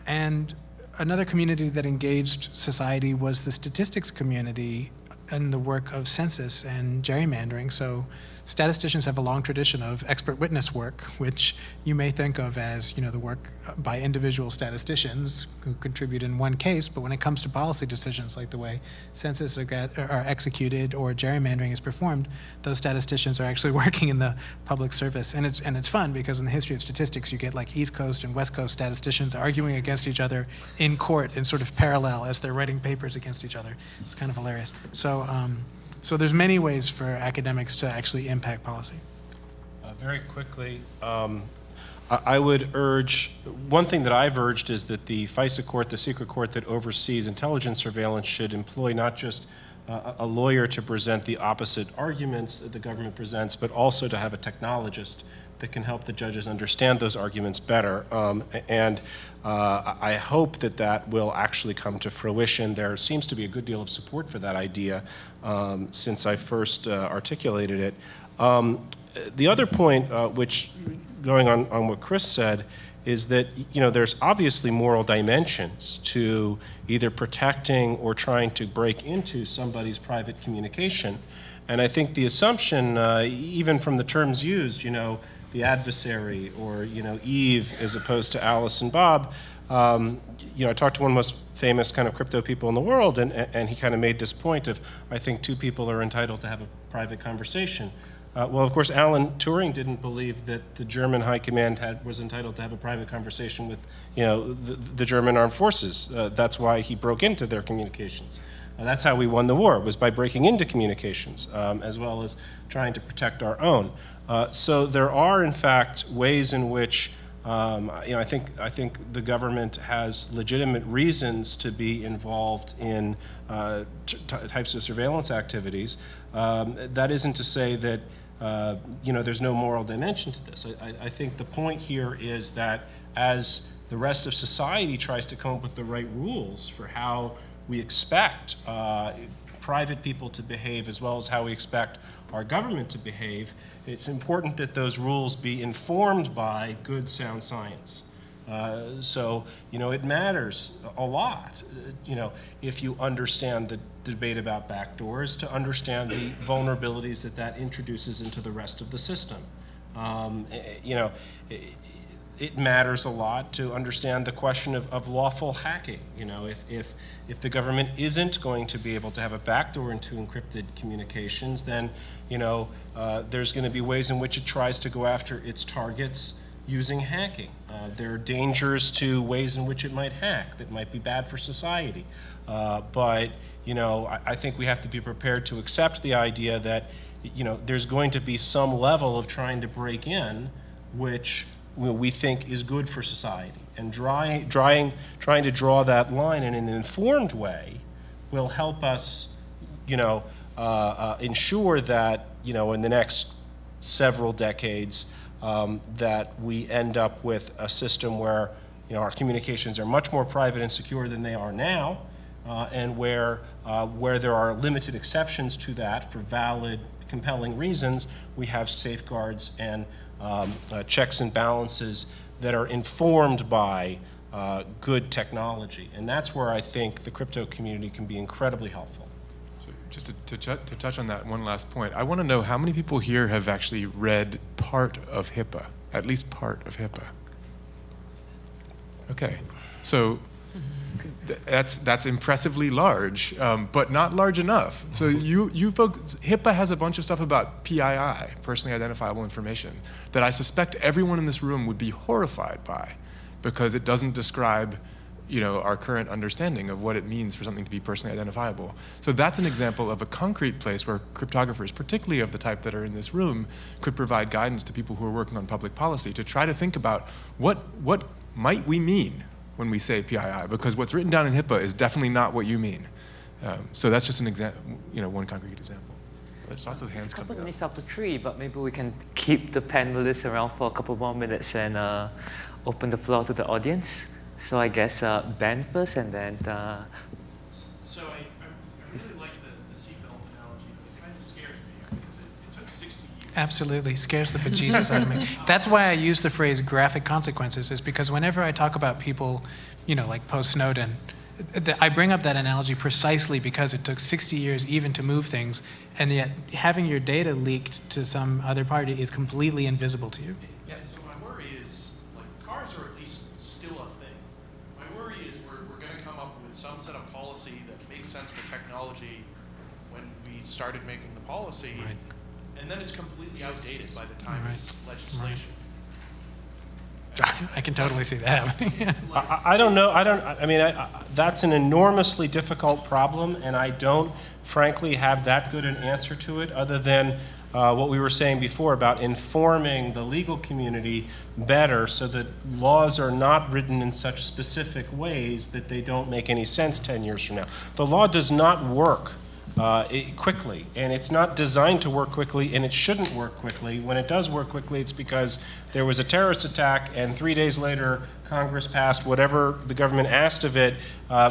And another community that engaged society was the statistics community in the work of census and gerrymandering. So statisticians have a long tradition of expert witness work, which you may think of as, you know, the work by individual statisticians who contribute in one case, but when it comes to policy decisions, like the way census are executed or gerrymandering is performed, those statisticians are actually working in the public service. And it's fun because in the history of statistics, you get like East Coast and West Coast statisticians arguing against each other in court in sort of parallel as they're writing papers against each other. It's kind of hilarious. So there's many ways for academics to actually impact policy. Very quickly, I would urge, one thing that I've urged is that the FISA court, the secret court that oversees intelligence surveillance, should employ not just a lawyer to present the opposite arguments that the government presents, but also to have a technologist that can help the judges understand those arguments better. I hope that that will actually come to fruition. There seems to be a good deal of support for that idea since I first articulated it. The other point, which going on what Chris said, is that, you know, there's obviously moral dimensions to either protecting or trying to break into somebody's private communication. And I think the assumption, even from the terms used, you know, the adversary or, you know, Eve as opposed to Alice and Bob, you know, I talked to one of the most famous kind of crypto people in the world, and he kind of made this point of, I think two people are entitled to have a private conversation. Well, of course, Alan Turing didn't believe that the German high command was entitled to have a private conversation with, you know, the German armed forces. That's why he broke into their communications. That's how we won the war, was by breaking into communications, as well as trying to protect our own. So there are, in fact, ways in which, you know, I think the government has legitimate reasons to be involved in types of surveillance activities. That isn't to say that, you know, there's no moral dimension to this. I think the point here is that as the rest of society tries to come up with the right rules for how we expect private people to behave as well as how we expect our government to behave, it's important that those rules be informed by good, sound science. So, you know, it matters a lot, you know, if you understand the debate about backdoors, to understand the vulnerabilities that introduces into the rest of the system. You know, it matters a lot to understand the question of lawful hacking. You know, if the government isn't going to be able to have a backdoor into encrypted communications, then, you know, there's going to be ways in which it tries to go after its targets using hacking. There are dangers to ways in which it might hack that might be bad for society. But, you know, I think we have to be prepared to accept the idea that, you know, there's going to be some level of trying to break in which we think is good for society. And trying to draw that line in an informed way will help us, you know, ensure that, you know, in the next several decades, that we end up with a system where, you know, our communications are much more private and secure than they are now, and where there are limited exceptions to that for valid, compelling reasons, we have safeguards and checks and balances that are informed by good technology. And that's where I think the crypto community can be incredibly helpful. So just to touch on that one last point, I want to know how many people here have actually read part of HIPAA, at least part of HIPAA. Okay, so that's impressively large, but not large enough. So you folks, HIPAA has a bunch of stuff about PII, personally identifiable information, that I suspect everyone in this room would be horrified by, because it doesn't describe, our current understanding of what it means for something to be personally identifiable. So that's an example of a concrete place where cryptographers, particularly of the type that are in this room, could provide guidance to people who are working on public policy to try to think about what might we mean when we say PII, because what's written down in HIPAA is definitely not what you mean. So that's just an example, one concrete example. There's lots of hands It's a couple coming up. minutes after 3, but maybe we can keep the panelists around for a couple more minutes and open the floor to the audience. So I guess Ben first, and then. So I really like the seatbelt analogy, but it kind of scares me because it took 60 years. Absolutely, scares the bejesus out of me. That's why I use the phrase graphic consequences, is because whenever I talk about people, like post-Snowden, I bring up that analogy precisely because it took 60 years even to move things, and yet having your data leaked to some other party is completely invisible to you. Yeah, so my worry is, cars are at least still a thing. My worry is we're going to come up with some set of policy that makes sense for technology when we started making the policy, Right. and then it's completely outdated by the time it's legislation. I can totally see that happening. I don't know. That's an enormously difficult problem, and I don't, frankly, have that good an answer to it, other than what we were saying before about informing the legal community better, so that laws are not written in such specific ways that they don't make any sense 10 years from now. The law does not work quickly, and it's not designed to work quickly, and it shouldn't work quickly. When it does work quickly, it's because there was a terrorist attack, and 3 days later, Congress passed whatever the government asked of it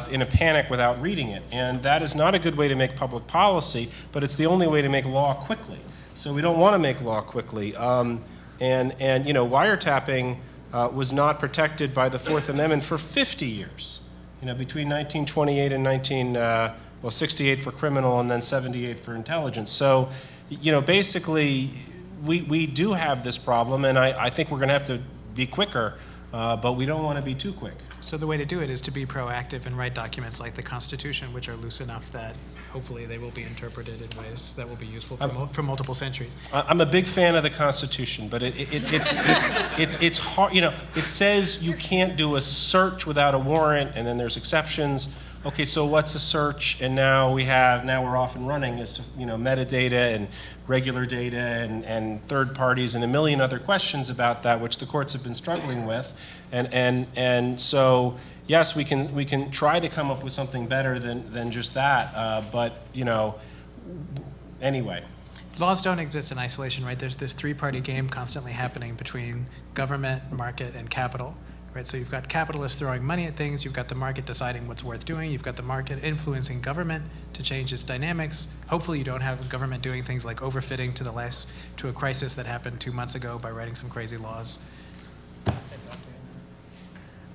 in a panic without reading it. And that is not a good way to make public policy, but it's the only way to make law quickly. So we don't want to make law quickly. Wiretapping was not protected by the Fourth Amendment for 50 years. Between 1928 and 68 for criminal and then 78 for intelligence. So, basically, we do have this problem, and I think we're going to have to be quicker, but we don't want to be too quick. So the way to do it is to be proactive and write documents like the Constitution, which are loose enough that hopefully they will be interpreted in ways that will be useful for multiple centuries. I'm a big fan of the Constitution, but it's hard. It says you can't do a search without a warrant, and then there's exceptions. Okay, so what's a search? And now we're off and running as to metadata and regular data and third parties and a million other questions about that, which the courts have been struggling with. And so yes, we can try to come up with something better than just that. But anyway. Laws don't exist in isolation, right? There's this three-party game constantly happening between government, market, and capital. Right, so you've got capitalists throwing money at things, you've got the market deciding what's worth doing, you've got the market influencing government to change its dynamics. Hopefully you don't have government doing things like overfitting to a crisis that happened 2 months ago by writing some crazy laws.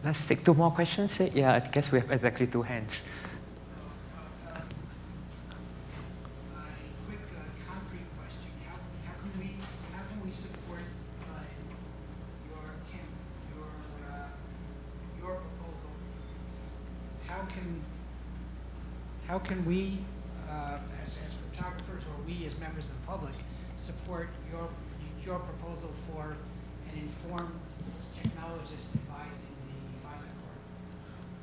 Let's take 2 more questions. Yeah, I guess we have exactly 2 hands. How can we, as photographers, or we as members of the public, support your proposal for an informed technologist advising the FISA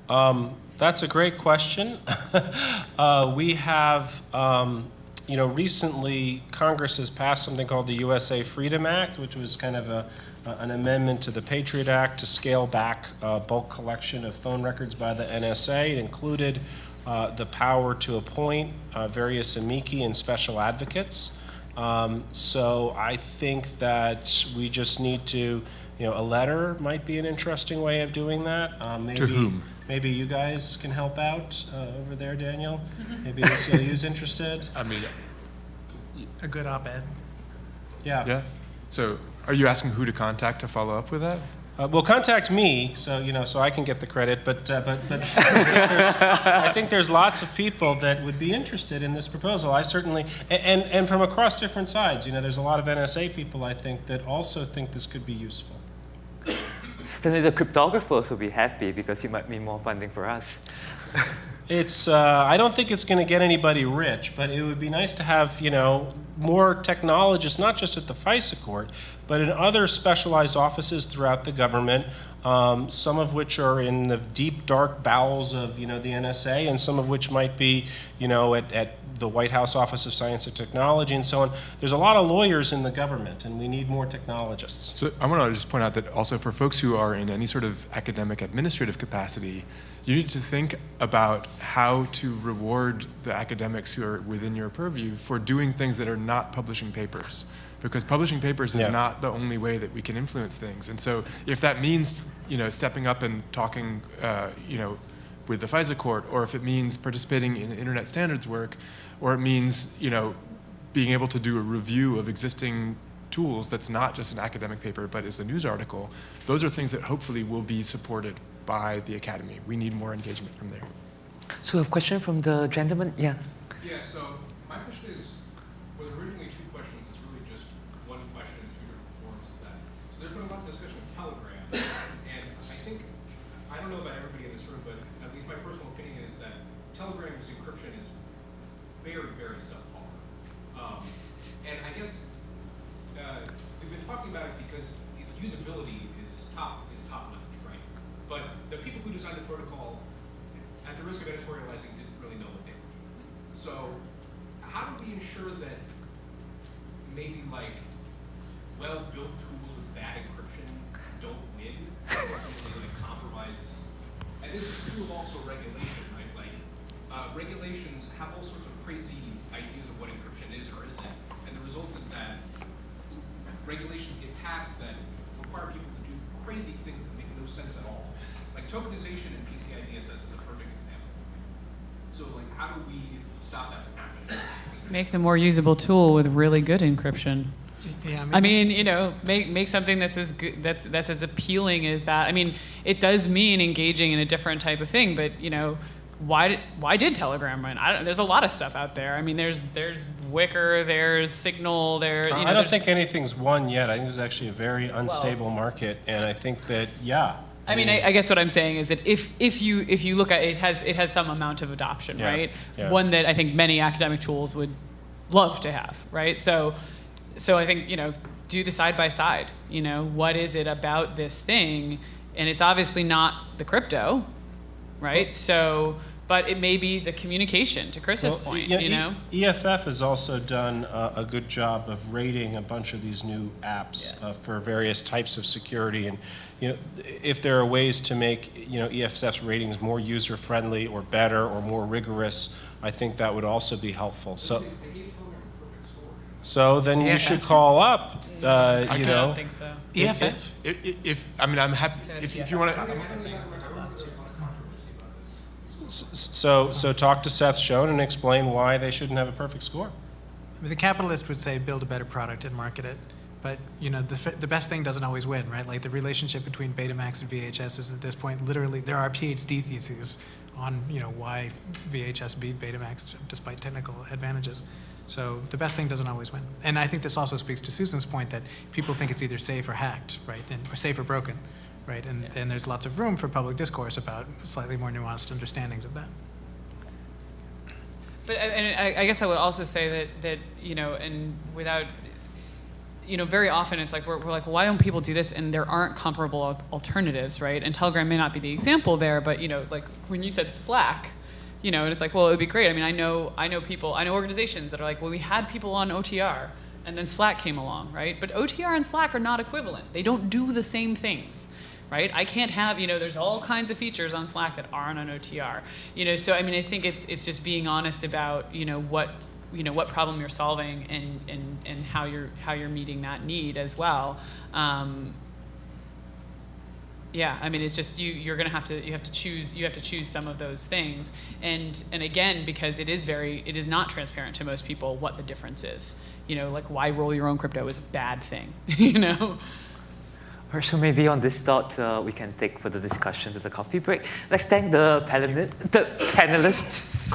court? That's a great question. We have, recently Congress has passed something called the USA Freedom Act, which was kind of an amendment to the Patriot Act to scale back bulk collection of phone records by the NSA. It included the power to appoint various amici and special advocates. So I think that we just need to, a letter might be an interesting way of doing that. To whom? Maybe you guys can help out over there, Daniel. Maybe ACLU's interested. A good op-ed. Yeah. So are you asking who to contact to follow up with that? Well, contact me, so I can get the credit. But I think there's lots of people that would be interested in this proposal. I certainly, and from across different sides. There's a lot of NSA people, I think, that also think this could be useful. Certainly the cryptographers will be happy because it might mean more funding for us. It's, I don't think it's going to get anybody rich, but it would be nice to have, more technologists, not just at the FISA court, but in other specialized offices throughout the government, some of which are in the deep, dark bowels of, the NSA, and some of which might be, at the White House Office of Science and Technology and so on. There's a lot of lawyers in the government, and we need more technologists. So I want to just point out that also for folks who are in any sort of academic administrative capacity, you need to think about how to reward the academics who are within your purview for doing things that are not publishing papers. Because publishing papers is not the only way that we can influence things. And so if that means, stepping up and talking, with the FISA court, or if it means participating in internet standards work, or it means, being able to do a review of existing tools that's not just an academic paper, but is a news article, those are things that hopefully will be supported by the academy. We need more engagement from there. So a question from the gentleman, yeah. Yeah, so my question was originally two questions. It's really just one question in two different forms. So there's been a lot of discussion of Telegram, and I don't know about everybody in this room, but at least my personal opinion is that Telegram's encryption is very, very subpar. And I guess we've been talking about it because its usability is top notch, right? But the people who designed the protocol, at the risk of editorializing, didn't really know what they were doing. So how do we ensure that maybe well-built tools with bad encryption don't win? Ultimately, compromise. And this is true of also regulation, right? Regulations have all sorts of crazy ideas of what encryption is or isn't, and the result is that regulations get passed that require people to do crazy things that make no sense at all. Like tokenization in PCI DSS is a perfect example. So how do we stop that from happening? Make the more usable tool with really good encryption. Yeah, I mean, make something that's as good, that's as appealing as that. I mean, it does mean engaging in a different type of thing, but why did Telegram win? There's a lot of stuff out there. I mean, there's Wicker, there's Signal, I don't think anything's won yet. I think this is actually a very unstable market, and I think that I mean, I guess what I'm saying is that if you look at it, it has some amount of adoption, right? Yeah. One that I think many academic tools would love to have, right? So I think do the side by side. What is it about this thing? And it's obviously not the crypto, right? So, but it may be the communication. To Chris's point, EFF has also done a good job of rating a bunch of these new apps for various types of security, and if there are ways to make EFF's ratings more user friendly or better or more rigorous, I think that would also be helpful. So then you should call up. I don't think so. EFF? I'm happy if you want to. So talk to Seth Schoen and explain why they shouldn't have a perfect score. The capitalist would say build a better product and market it. But the best thing doesn't always win, right? Like the relationship between Betamax and VHS is at this point literally there are PhD theses on why VHS beat Betamax despite technical advantages. So the best thing doesn't always win. And I think this also speaks to Susan's point that people think it's either safe or hacked, right? Or safe or broken, right? And there's lots of room for public discourse about slightly more nuanced understandings of that. But I guess I would also say that and without, very often it's like we're like, well, why don't people do this? And there aren't comparable alternatives, right? And Telegram may not be the example there, but like when you said Slack, and it's like, well, it would be great. I mean, I know organizations that are like, well, we had people on OTR, and then Slack came along, right? But OTR and Slack are not equivalent. They don't do the same things, right? I can't have, there's all kinds of features on Slack that aren't on OTR, So I mean, I think it's just being honest about, what problem you're solving and how you're meeting that need as well. Yeah, I mean, it's just you have to choose some of those things, and again, because it is not transparent to most people what the difference is. Like why roll your own crypto is a bad thing. All right, so maybe on this thought, we can take further discussion to the coffee break. Let's thank the panelists.